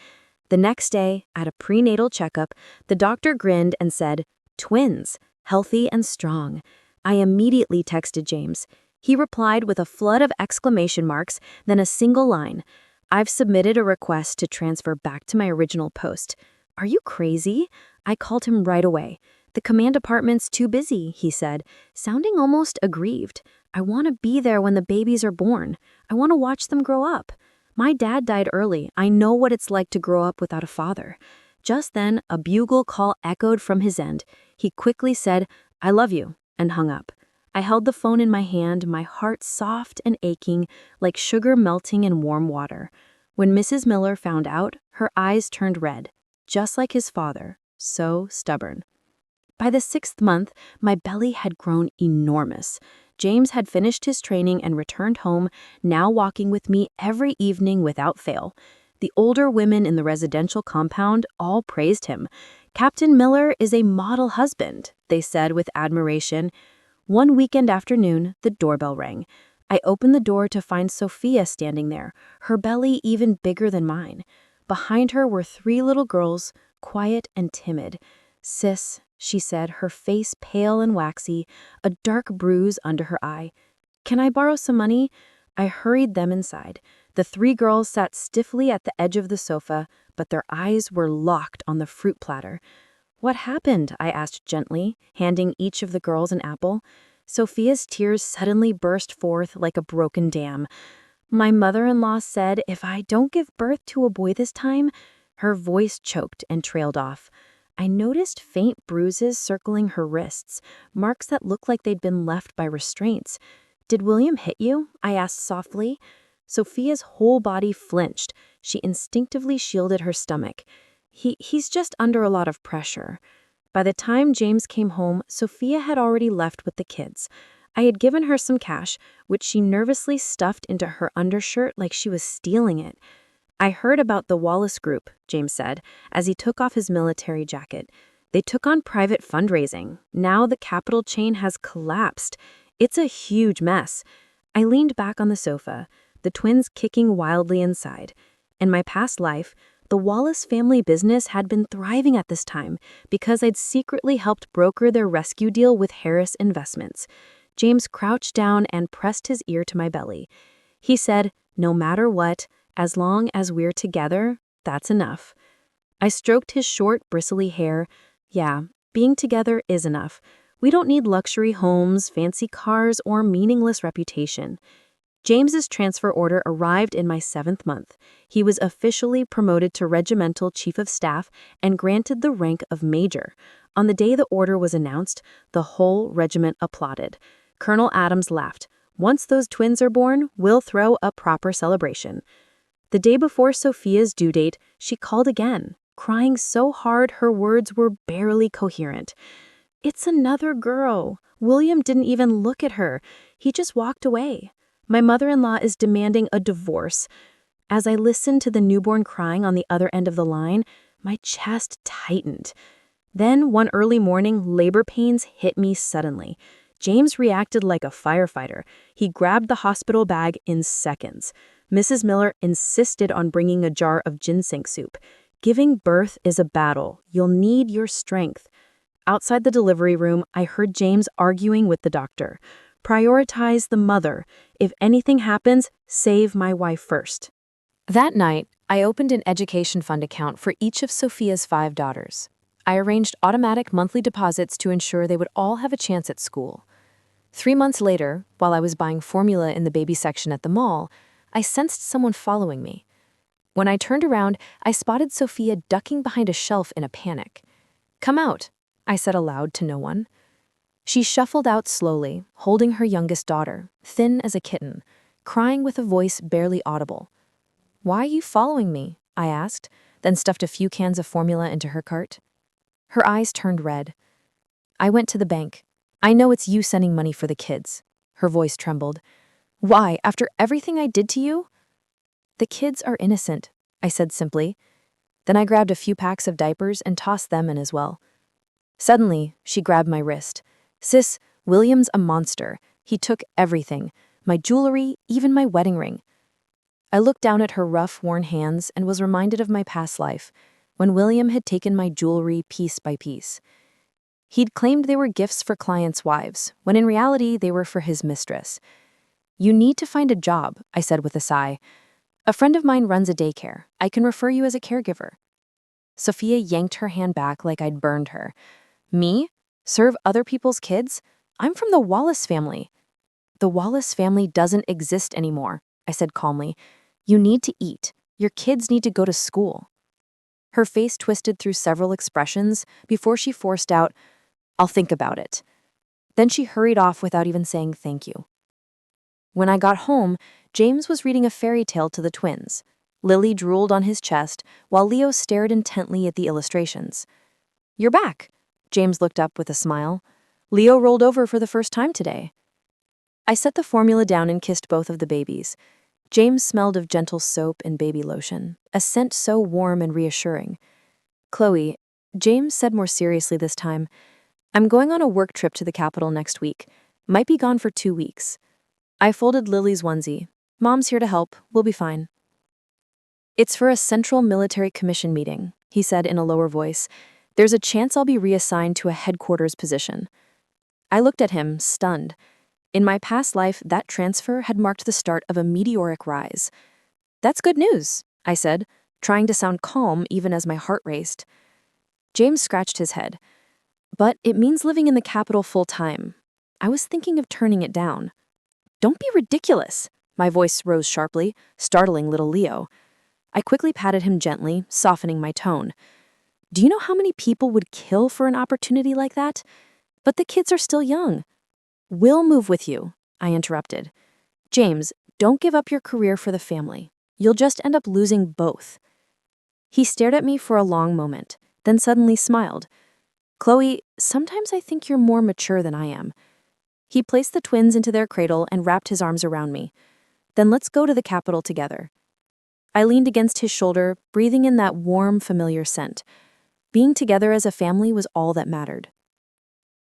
The next day, at a prenatal checkup, the doctor grinned and said, "Twins, healthy and strong." I immediately texted James. He replied with a flood of exclamation marks, then a single line. "I've submitted a request to transfer back to my original post." "Are you crazy?" I called him right away. "The command department's too busy," he said, sounding almost aggrieved. "I want to be there when the babies are born. I want to watch them grow up. My dad died early. I know what it's like to grow up without a father." Just then, a bugle call echoed from his end. He quickly said, "I love you," and hung up. I held the phone in my hand, my heart soft and aching, like sugar melting in warm water. When Mrs. Miller found out, her eyes turned red, just like his father, so stubborn. By the 6th month, my belly had grown enormous. James had finished his training and returned home, now walking with me every evening without fail. The older women in the residential compound all praised him. "Captain Miller is a model husband," they said with admiration. One weekend afternoon, the doorbell rang. I opened the door to find Sophia standing there, her belly even bigger than mine. Behind her were 3 little girls, quiet and timid. "Sis," she said, her face pale and waxy, a dark bruise under her eye. "Can I borrow some money?" I hurried them inside. The 3 girls sat stiffly at the edge of the sofa, but their eyes were locked on the fruit platter. "What happened?" I asked gently, handing each of the girls an apple. Sophia's tears suddenly burst forth like a broken dam. "My mother-in-law said if I don't give birth to a boy this time," her voice choked and trailed off. I noticed faint bruises circling her wrists, marks that looked like they'd been left by restraints. "Did William hit you?" I asked softly. Sophia's whole body flinched. She instinctively shielded her stomach. He's just under a lot of pressure." By the time James came home, Sophia had already left with the kids. I had given her some cash, which she nervously stuffed into her undershirt like she was stealing it. "I heard about the Wallace Group," James said, as he took off his military jacket. "They took on private fundraising. Now the capital chain has collapsed. It's a huge mess." I leaned back on the sofa, the twins kicking wildly inside. In my past life, the Wallace family business had been thriving at this time because I'd secretly helped broker their rescue deal with Harris Investments. James crouched down and pressed his ear to my belly. He said, "No matter what, as long as we're together, that's enough." I stroked his short, bristly hair. "Yeah, being together is enough. We don't need luxury homes, fancy cars, or meaningless reputation." James's transfer order arrived in my 7th month. He was officially promoted to regimental chief of staff and granted the rank of major. On the day the order was announced, the whole regiment applauded. Colonel Adams laughed. "Once those twins are born, we'll throw a proper celebration." The day before Sophia's due date, she called again, crying so hard her words were barely coherent. "It's another girl. William didn't even look at her. He just walked away. My mother-in-law is demanding a divorce." As I listened to the newborn crying on the other end of the line, my chest tightened. Then, one early morning, labor pains hit me suddenly. James reacted like a firefighter. He grabbed the hospital bag in seconds. Mrs. Miller insisted on bringing a jar of ginseng soup. "Giving birth is a battle. You'll need your strength." Outside the delivery room, I heard James arguing with the doctor. "Prioritize the mother. If anything happens, save my wife first." That night, I opened an education fund account for each of Sophia's 5 daughters. I arranged automatic monthly deposits to ensure they would all have a chance at school. 3 months later, while I was buying formula in the baby section at the mall, I sensed someone following me. When I turned around, I spotted Sophia ducking behind a shelf in a panic. "Come out," I said aloud to no one. She shuffled out slowly, holding her youngest daughter, thin as a kitten, crying with a voice barely audible. "Why are you following me?" I asked, then stuffed a few cans of formula into her cart. Her eyes turned red. "I went to the bank. I know it's you sending money for the kids." Her voice trembled. "Why, after everything I did to you?" "The kids are innocent," I said simply. Then I grabbed a few packs of diapers and tossed them in as well. Suddenly, she grabbed my wrist. "Sis, William's a monster. He took everything. My jewelry, even my wedding ring." I looked down at her rough, worn hands and was reminded of my past life, when William had taken my jewelry piece by piece. He'd claimed they were gifts for clients' wives, when in reality they were for his mistress. "You need to find a job," I said with a sigh. "A friend of mine runs a daycare. I can refer you as a caregiver." Sophia yanked her hand back like I'd burned her. "Me? Serve other people's kids? I'm from the Wallace family." "The Wallace family doesn't exist anymore," I said calmly. "You need to eat. Your kids need to go to school." Her face twisted through several expressions before she forced out, "I'll think about it." Then she hurried off without even saying thank you. When I got home, James was reading a fairy tale to the twins. Lily drooled on his chest, while Leo stared intently at the illustrations. "You're back." James looked up with a smile. "Leo rolled over for the first time today." I set the formula down and kissed both of the babies. James smelled of gentle soap and baby lotion, a scent so warm and reassuring. "Chloe," James said more seriously this time, "I'm going on a work trip to the capital next week. Might be gone for 2 weeks." I folded Lily's onesie. "Mom's here to help. We'll be fine." "It's for a Central Military Commission meeting," he said in a lower voice. "There's a chance I'll be reassigned to a headquarters position." I looked at him, stunned. In my past life, that transfer had marked the start of a meteoric rise. "That's good news," I said, trying to sound calm even as my heart raced. James scratched his head. "But it means living in the capital full time. I was thinking of turning it down." "Don't be ridiculous." My voice rose sharply, startling little Leo. I quickly patted him gently, softening my tone. "Do you know how many people would kill for an opportunity like that? But the kids are still young." "We'll move with you," I interrupted. "James, don't give up your career for the family. You'll just end up losing both." He stared at me for a long moment, then suddenly smiled. "Chloe, sometimes I think you're more mature than I am." He placed the twins into their cradle and wrapped his arms around me. "Then let's go to the capital together." I leaned against his shoulder, breathing in that warm, familiar scent. Being together as a family was all that mattered.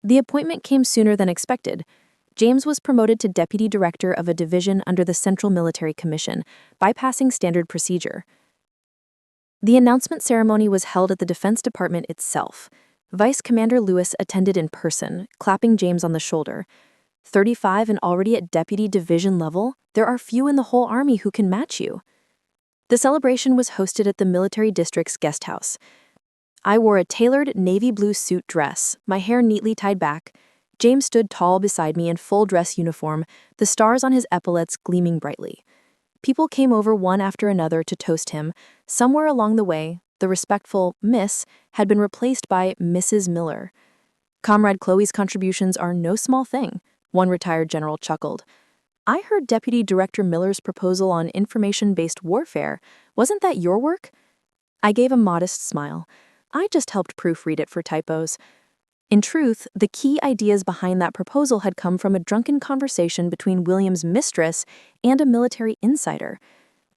The appointment came sooner than expected. James was promoted to deputy director of a division under the Central Military Commission, bypassing standard procedure. The announcement ceremony was held at the Defense Department itself. Vice Commander Lewis attended in person, clapping James on the shoulder. 35 and already at deputy division level, there are few in the whole Army who can match you. The celebration was hosted at the military district's guest house. I wore a tailored navy blue suit dress, my hair neatly tied back. James stood tall beside me in full dress uniform, the stars on his epaulets gleaming brightly. People came over one after another to toast him. Somewhere along the way, the respectful Miss had been replaced by Mrs. Miller. "Comrade Chloe's contributions are no small thing," one retired general chuckled. "I heard Deputy Director Miller's proposal on information-based warfare. Wasn't that your work?" I gave a modest smile. I just helped proofread it for typos. In truth, the key ideas behind that proposal had come from a drunken conversation between William's mistress and a military insider.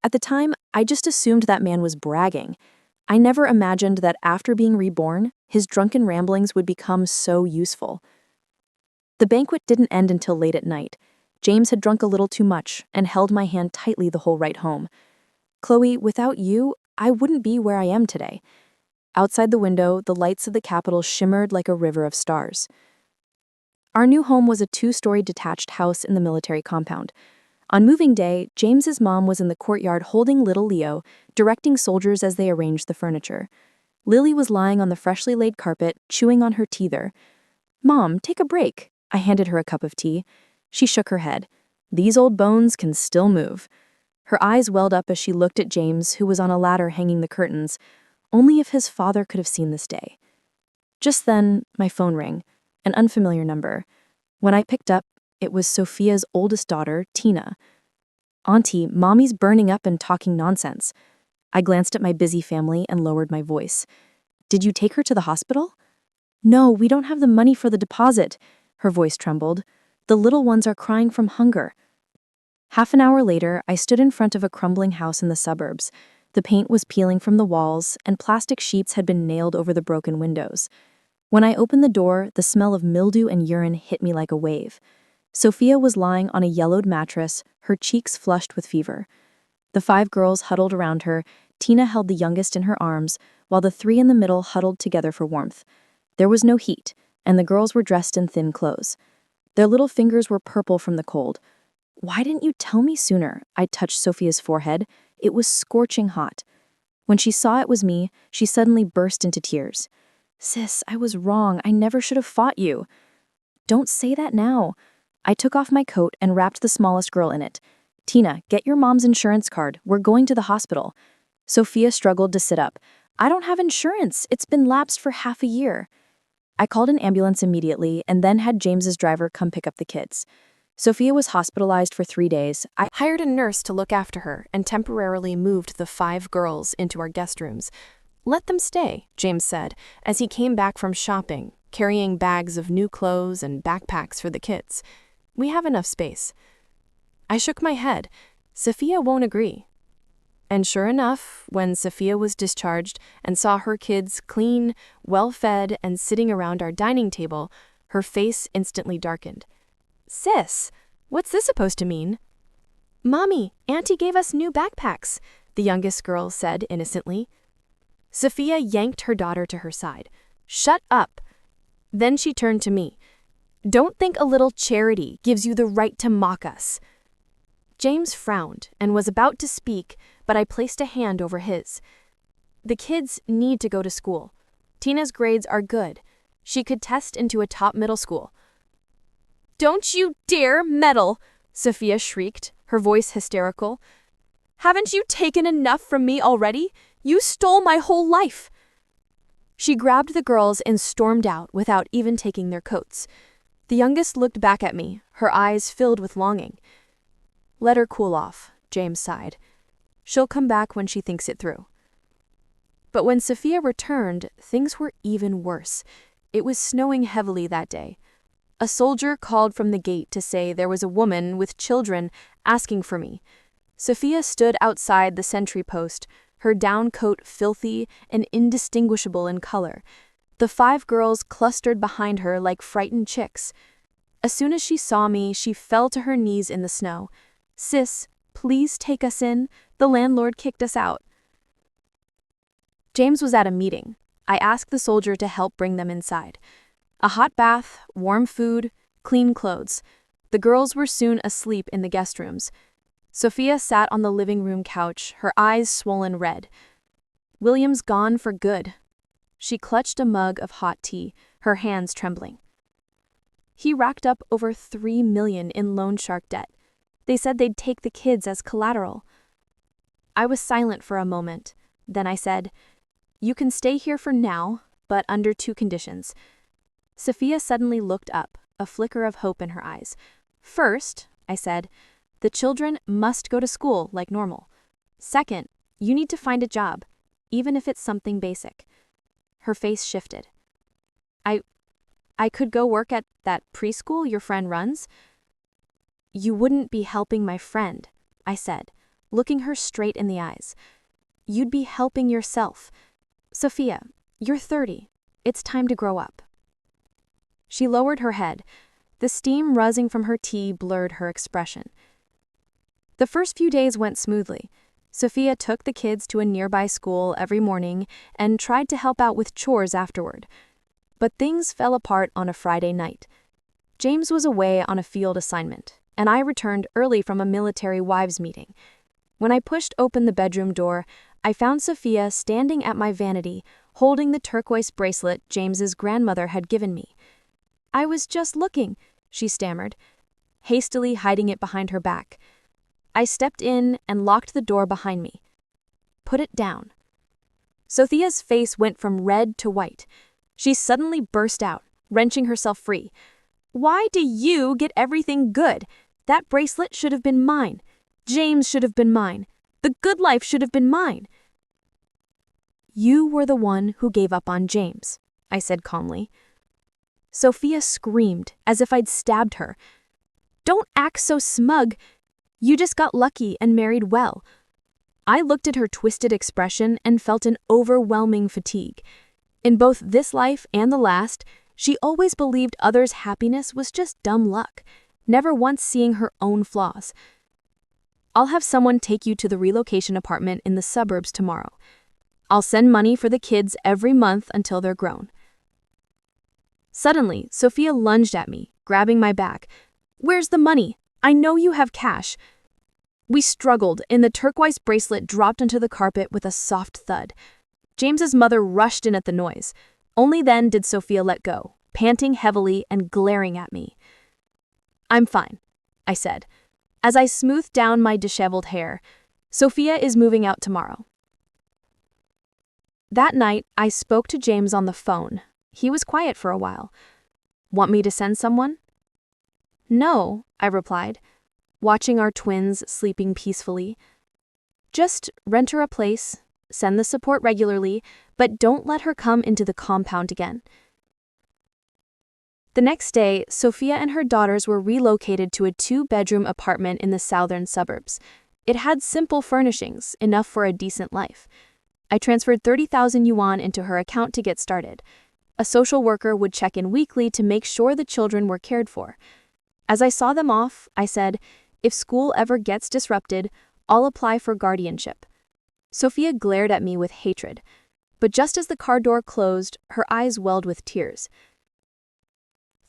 At the time, I just assumed that man was bragging. I never imagined that after being reborn, his drunken ramblings would become so useful. The banquet didn't end until late at night. James had drunk a little too much and held my hand tightly the whole ride home. "Chloe, without you, I wouldn't be where I am today." Outside the window, the lights of the Capitol shimmered like a river of stars. Our new home was a 2-story detached house in the military compound. On moving day, James's mom was in the courtyard holding little Leo, directing soldiers as they arranged the furniture. Lily was lying on the freshly laid carpet, chewing on her teether. "Mom, take a break." I handed her a cup of tea. She shook her head. "These old bones can still move." Her eyes welled up as she looked at James, who was on a ladder hanging the curtains. Only if his father could have seen this day. Just then, my phone rang, an unfamiliar number. When I picked up, it was Sophia's oldest daughter, Tina. "Auntie, Mommy's burning up and talking nonsense." I glanced at my busy family and lowered my voice. "Did you take her to the hospital?" "No, we don't have the money for the deposit." Her voice trembled. "The little ones are crying from hunger." Half an hour later, I stood in front of a crumbling house in the suburbs. The paint was peeling from the walls, and plastic sheets had been nailed over the broken windows. When I opened the door, the smell of mildew and urine hit me like a wave. Sophia was lying on a yellowed mattress, her cheeks flushed with fever. The 5 girls huddled around her. Tina held the youngest in her arms, while the 3 in the middle huddled together for warmth. There was no heat, and the girls were dressed in thin clothes. Their little fingers were purple from the cold. "Why didn't you tell me sooner?" I touched Sophia's forehead. It was scorching hot. When she saw it was me, she suddenly burst into tears. "Sis, I was wrong. I never should have fought you." "Don't say that now." I took off my coat and wrapped the smallest girl in it. "Tina, get your mom's insurance card. We're going to the hospital." Sophia struggled to sit up. "I don't have insurance. It's been lapsed for half a year." I called an ambulance immediately and then had James's driver come pick up the kids. Sophia was hospitalized for 3 days. I hired a nurse to look after her and temporarily moved the 5 girls into our guest rooms. "Let them stay," James said, as he came back from shopping, carrying bags of new clothes and backpacks for the kids. "We have enough space." I shook my head. Sophia won't agree. And sure enough, when Sophia was discharged and saw her kids clean, well-fed, and sitting around our dining table, her face instantly darkened. "Sis, what's this supposed to mean?" "Mommy, Auntie gave us new backpacks," the youngest girl said innocently. Sophia yanked her daughter to her side. "Shut up." Then she turned to me. "Don't think a little charity gives you the right to mock us." James frowned and was about to speak, but I placed a hand over his. "The kids need to go to school. Tina's grades are good. She could test into a top middle school." "Don't you dare meddle!" Sophia shrieked, her voice hysterical. "Haven't you taken enough from me already? You stole my whole life." She grabbed the girls and stormed out without even taking their coats. The youngest looked back at me, her eyes filled with longing. "Let her cool off," James sighed. "She'll come back when she thinks it through." But when Sophia returned, things were even worse. It was snowing heavily that day. A soldier called from the gate to say there was a woman with children asking for me. Sophia stood outside the sentry post, her down coat filthy and indistinguishable in color. The 5 girls clustered behind her like frightened chicks. As soon as she saw me, she fell to her knees in the snow. "Sis, please take us in. The landlord kicked us out." James was at a meeting. I asked the soldier to help bring them inside. A hot bath, warm food, clean clothes. The girls were soon asleep in the guest rooms. Sophia sat on the living room couch, her eyes swollen red. "William's gone for good." She clutched a mug of hot tea, her hands trembling. "He racked up over $3 million in loan shark debt. They said they'd take the kids as collateral." I was silent for a moment. Then I said, "You can stay here for now, but under 2 conditions." Sophia suddenly looked up, a flicker of hope in her eyes. "First," I said, "the children must go to school like normal. Second, you need to find a job, even if it's something basic." Her face shifted. I could go work at that preschool your friend runs?" "You wouldn't be helping my friend," I said, looking her straight in the eyes. "You'd be helping yourself. Sophia, you're 30. It's time to grow up." She lowered her head. The steam rising from her tea blurred her expression. The first few days went smoothly. Sophia took the kids to a nearby school every morning and tried to help out with chores afterward. But things fell apart on a Friday night. James was away on a field assignment, and I returned early from a military wives meeting. When I pushed open the bedroom door, I found Sophia standing at my vanity, holding the turquoise bracelet James's grandmother had given me. "I was just looking," she stammered, hastily hiding it behind her back. I stepped in and locked the door behind me. "Put it down." Sophia's face went from red to white. She suddenly burst out, wrenching herself free. "Why do you get everything good? That bracelet should have been mine. James should have been mine. The good life should have been mine." "You were the one who gave up on James," I said calmly. Sophia screamed as if I'd stabbed her. "Don't act so smug. You just got lucky and married well." I looked at her twisted expression and felt an overwhelming fatigue. In both this life and the last, she always believed others' happiness was just dumb luck, never once seeing her own flaws. "I'll have someone take you to the relocation apartment in the suburbs tomorrow. I'll send money for the kids every month until they're grown." Suddenly, Sophia lunged at me, grabbing my back. "Where's the money? I know you have cash." We struggled, and the turquoise bracelet dropped onto the carpet with a soft thud. James's mother rushed in at the noise. Only then did Sophia let go, panting heavily and glaring at me. "I'm fine," I said, as I smoothed down my disheveled hair. "Sophia is moving out tomorrow." That night, I spoke to James on the phone. He was quiet for a while. "Want me to send someone?" "No," I replied, watching our twins sleeping peacefully. "Just rent her a place, send the support regularly, but don't let her come into the compound again." The next day, Sophia and her daughters were relocated to a 2-bedroom apartment in the southern suburbs. It had simple furnishings, enough for a decent life. I transferred 30,000 yuan into her account to get started. A social worker would check in weekly to make sure the children were cared for. As I saw them off, I said, "If school ever gets disrupted, I'll apply for guardianship." Sophia glared at me with hatred, but just as the car door closed, her eyes welled with tears.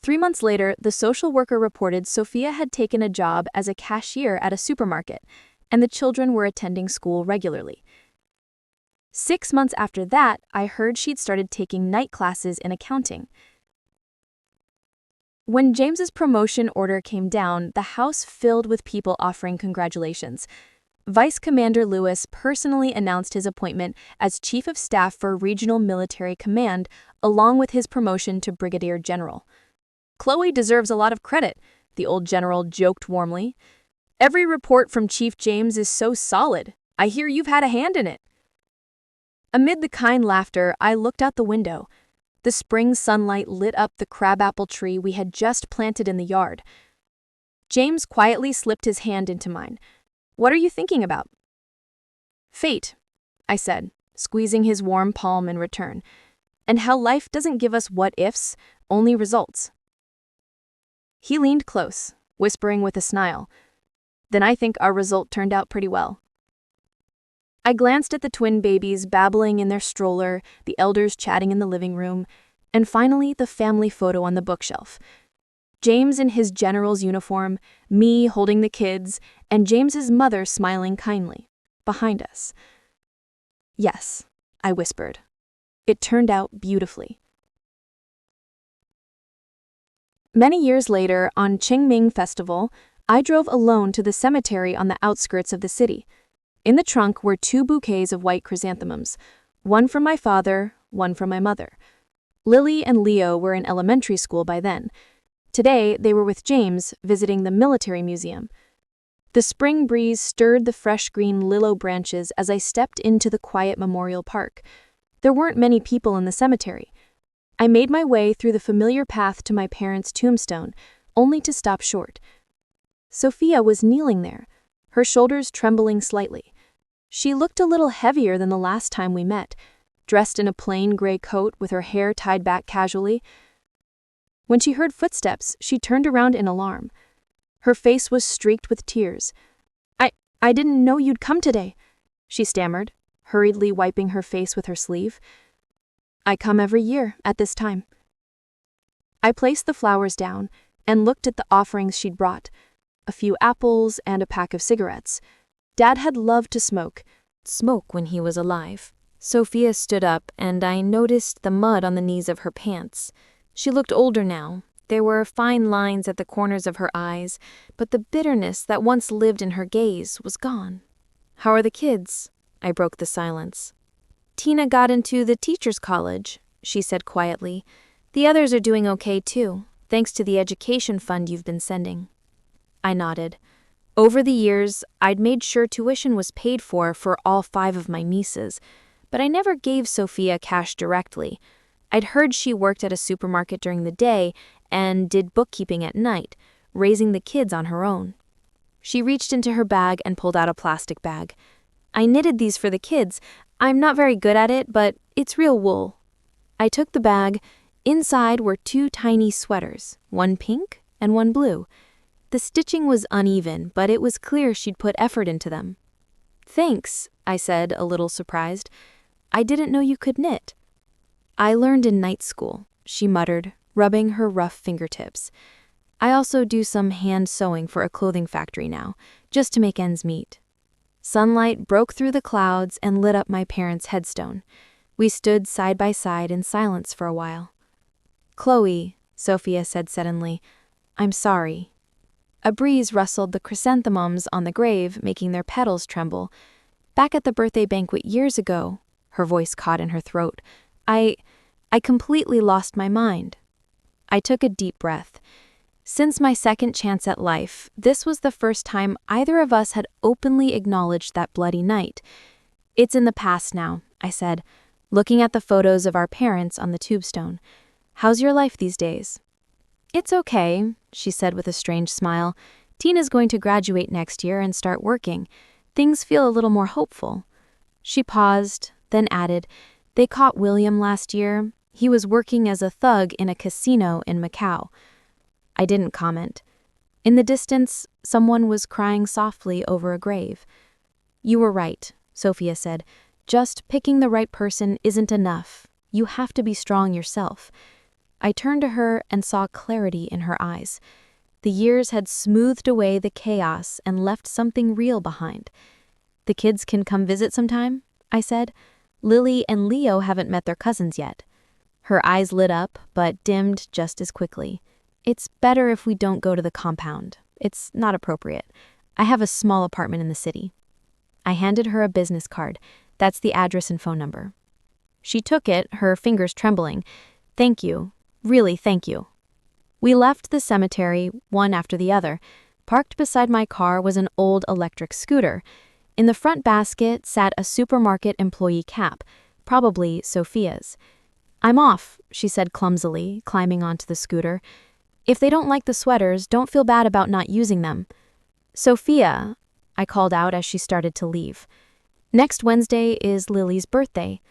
3 months later, the social worker reported Sophia had taken a job as a cashier at a supermarket, and the children were attending school regularly. 6 months after that, I heard she'd started taking night classes in accounting. When James's promotion order came down, the house filled with people offering congratulations. Vice Commander Lewis personally announced his appointment as Chief of Staff for Regional Military Command, along with his promotion to Brigadier General. "Chloe deserves a lot of credit," the old general joked warmly. "Every report from Chief James is so solid. I hear you've had a hand in it." Amid the kind laughter, I looked out the window. The spring sunlight lit up the crabapple tree we had just planted in the yard. James quietly slipped his hand into mine. "What are you thinking about?" "Fate," I said, squeezing his warm palm in return, "and how life doesn't give us what-ifs, only results." He leaned close, whispering with a smile, "Then I think our result turned out pretty well." I glanced at the twin babies babbling in their stroller, the elders chatting in the living room, and finally the family photo on the bookshelf. James in his general's uniform, me holding the kids, and James's mother smiling kindly, behind us. "Yes," I whispered. "It turned out beautifully." Many years later, on Qingming Festival, I drove alone to the cemetery on the outskirts of the city. In the trunk were 2 bouquets of white chrysanthemums, one from my father, one from my mother. Lily and Leo were in elementary school by then. Today, they were with James, visiting the military museum. The spring breeze stirred the fresh green willow branches as I stepped into the quiet memorial park. There weren't many people in the cemetery. I made my way through the familiar path to my parents' tombstone, only to stop short. Sophia was kneeling there, her shoulders trembling slightly. She looked a little heavier than the last time we met, dressed in a plain gray coat with her hair tied back casually. When she heard footsteps, she turned around in alarm. Her face was streaked with tears. I didn't know you'd come today," she stammered, hurriedly wiping her face with her sleeve. "I come every year at this time." I placed the flowers down and looked at the offerings she'd brought, a few apples and a pack of cigarettes. Dad had loved to smoke When he was alive. Sophia stood up, and I noticed the mud on the knees of her pants. She looked older now. There were fine lines at the corners of her eyes, but the bitterness that once lived in her gaze was gone. "How are the kids?" I broke the silence. "Tina got into the teacher's college," she said quietly. "The others are doing okay too, thanks to the education fund you've been sending." I nodded. Over the years, I'd made sure tuition was paid for all 5 of my nieces, but I never gave Sophia cash directly. I'd heard she worked at a supermarket during the day and did bookkeeping at night, raising the kids on her own. She reached into her bag and pulled out a plastic bag. "I knitted these for the kids. I'm not very good at it, but it's real wool." I took the bag. Inside were 2 tiny sweaters, one pink and one blue. The stitching was uneven, but it was clear she'd put effort into them. "Thanks," I said, a little surprised. "I didn't know you could knit." "I learned in night school," she muttered, rubbing her rough fingertips. "I also do some hand sewing for a clothing factory now, just to make ends meet." Sunlight broke through the clouds and lit up my parents' headstone. We stood side by side in silence for a while. "Chloe," Sophia said suddenly, "I'm sorry." A breeze rustled the chrysanthemums on the grave, making their petals tremble. "Back at the birthday banquet years ago," her voice caught in her throat, I I completely lost my mind. I took a deep breath. Since my second chance at life, this was the first time either of us had openly acknowledged that bloody night. It's in the past now, I said, looking at the photos of our parents on the tombstone. How's your life these days? It's okay, she said with a strange smile. Tina's going to graduate next year and start working. Things feel a little more hopeful. She paused, then added, They caught William last year. He was working as a thug in a casino in Macau. I didn't comment. In the distance, someone was crying softly over a grave. You were right, Sophia said. Just picking the right person isn't enough. You have to be strong yourself. I turned to her and saw clarity in her eyes. The years had smoothed away the chaos and left something real behind. The kids can come visit sometime, I said. Lily and Leo haven't met their cousins yet. Her eyes lit up, but dimmed just as quickly. It's better if we don't go to the compound. It's not appropriate. I have a small apartment in the city. I handed her a business card. That's the address and phone number. She took it, her fingers trembling. Thank you. Really, thank you. We left the cemetery, one after the other. Parked beside my car was an old electric scooter. In the front basket sat a supermarket employee cap, probably Sophia's. I'm off, she said clumsily, climbing onto the scooter. If they don't like the sweaters, don't feel bad about not using them. Sophia, I called out as she started to leave. Next Wednesday is Lily's birthday.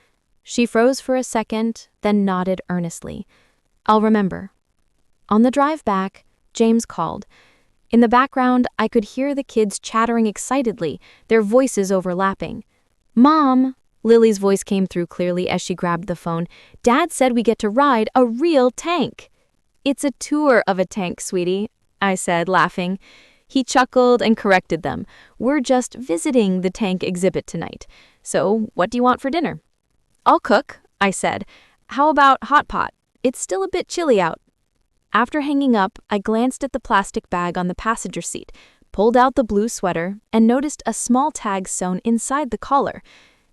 She froze for a second, then nodded earnestly. I'll remember. On the drive back, James called. In the background, I could hear the kids chattering excitedly, their voices overlapping. Mom, Lily's voice came through clearly as she grabbed the phone. Dad said we get to ride a real tank. It's a tour of a tank, sweetie, I said, laughing. He chuckled and corrected them. We're just visiting the tank exhibit tonight. So, what do you want for dinner? I'll cook, I said. How about hot pot? It's still a bit chilly out. After hanging up, I glanced at the plastic bag on the passenger seat, pulled out the blue sweater, and noticed a small tag sewn inside the collar.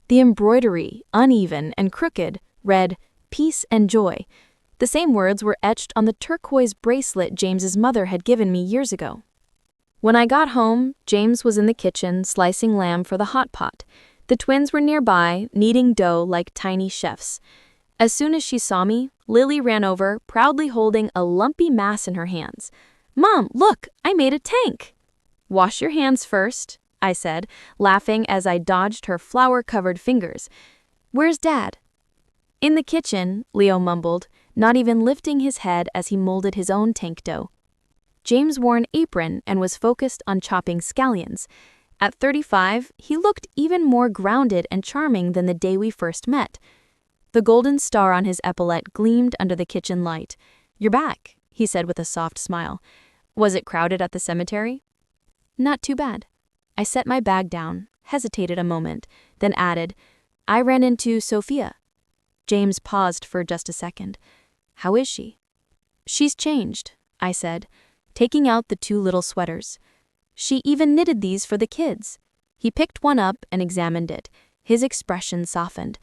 The embroidery, uneven and crooked, read, Peace and Joy. The same words were etched on the turquoise bracelet James's mother had given me years ago. When I got home, James was in the kitchen slicing lamb for the hot pot. The twins were nearby, kneading dough like tiny chefs. As soon as she saw me, Lily ran over, proudly holding a lumpy mass in her hands. Mom, look, I made a tank. Wash your hands first, I said, laughing as I dodged her flour-covered fingers. Where's Dad? In the kitchen, Leo mumbled, not even lifting his head as he molded his own tank dough. James wore an apron and was focused on chopping scallions. At 35, he looked even more grounded and charming than the day we first met. The golden star on his epaulette gleamed under the kitchen light. You're back, he said with a soft smile. Was it crowded at the cemetery? Not too bad. I set my bag down, hesitated a moment, then added, I ran into Sophia. James paused for just a second. How is she? She's changed, I said, taking out the 2 little sweaters. She even knitted these for the kids. He picked one up and examined it. His expression softened.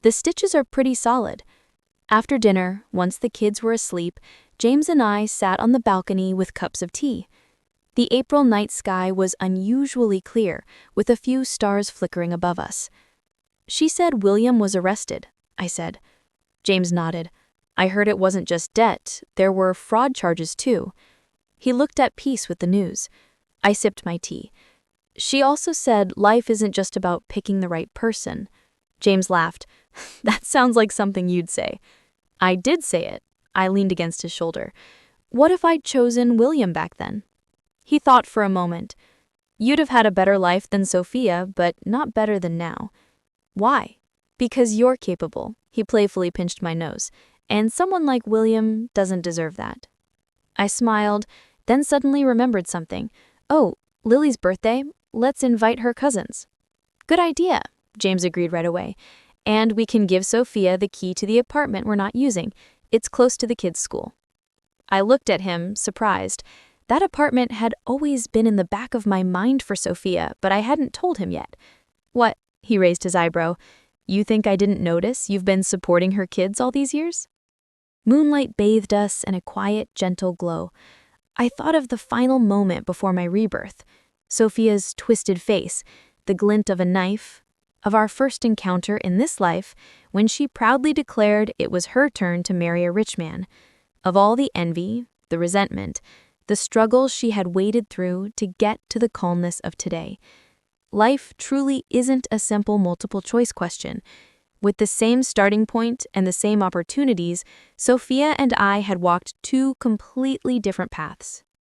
The stitches are pretty solid. After dinner, once the kids were asleep, James and I sat on the balcony with cups of tea. The April night sky was unusually clear, with a few stars flickering above us. She said William was arrested, I said. James nodded. I heard it wasn't just debt, there were fraud charges too. He looked at peace with the news. I sipped my tea. She also said life isn't just about picking the right person. James laughed. That sounds like something you'd say. I did say it. I leaned against his shoulder. What if I'd chosen William back then? He thought for a moment. You'd have had a better life than Sophia, but not better than now. Why? Because you're capable. He playfully pinched my nose. And someone like William doesn't deserve that. I smiled, then suddenly remembered something. Oh, Lily's birthday? Let's invite her cousins. Good idea, James agreed right away. And we can give Sophia the key to the apartment we're not using. It's close to the kids' school. I looked at him, surprised. That apartment had always been in the back of my mind for Sophia, but I hadn't told him yet. What? He raised his eyebrow. You think I didn't notice you've been supporting her kids all these years? Moonlight bathed us in a quiet, gentle glow. I thought of the final moment before my rebirth, Sophia's twisted face, the glint of a knife, of our first encounter in this life when she proudly declared it was her turn to marry a rich man, of all the envy, the resentment, the struggles she had waded through to get to the calmness of today. Life truly isn't a simple multiple-choice question. With the same starting point and the same opportunities, Sophia and I had walked two completely different paths.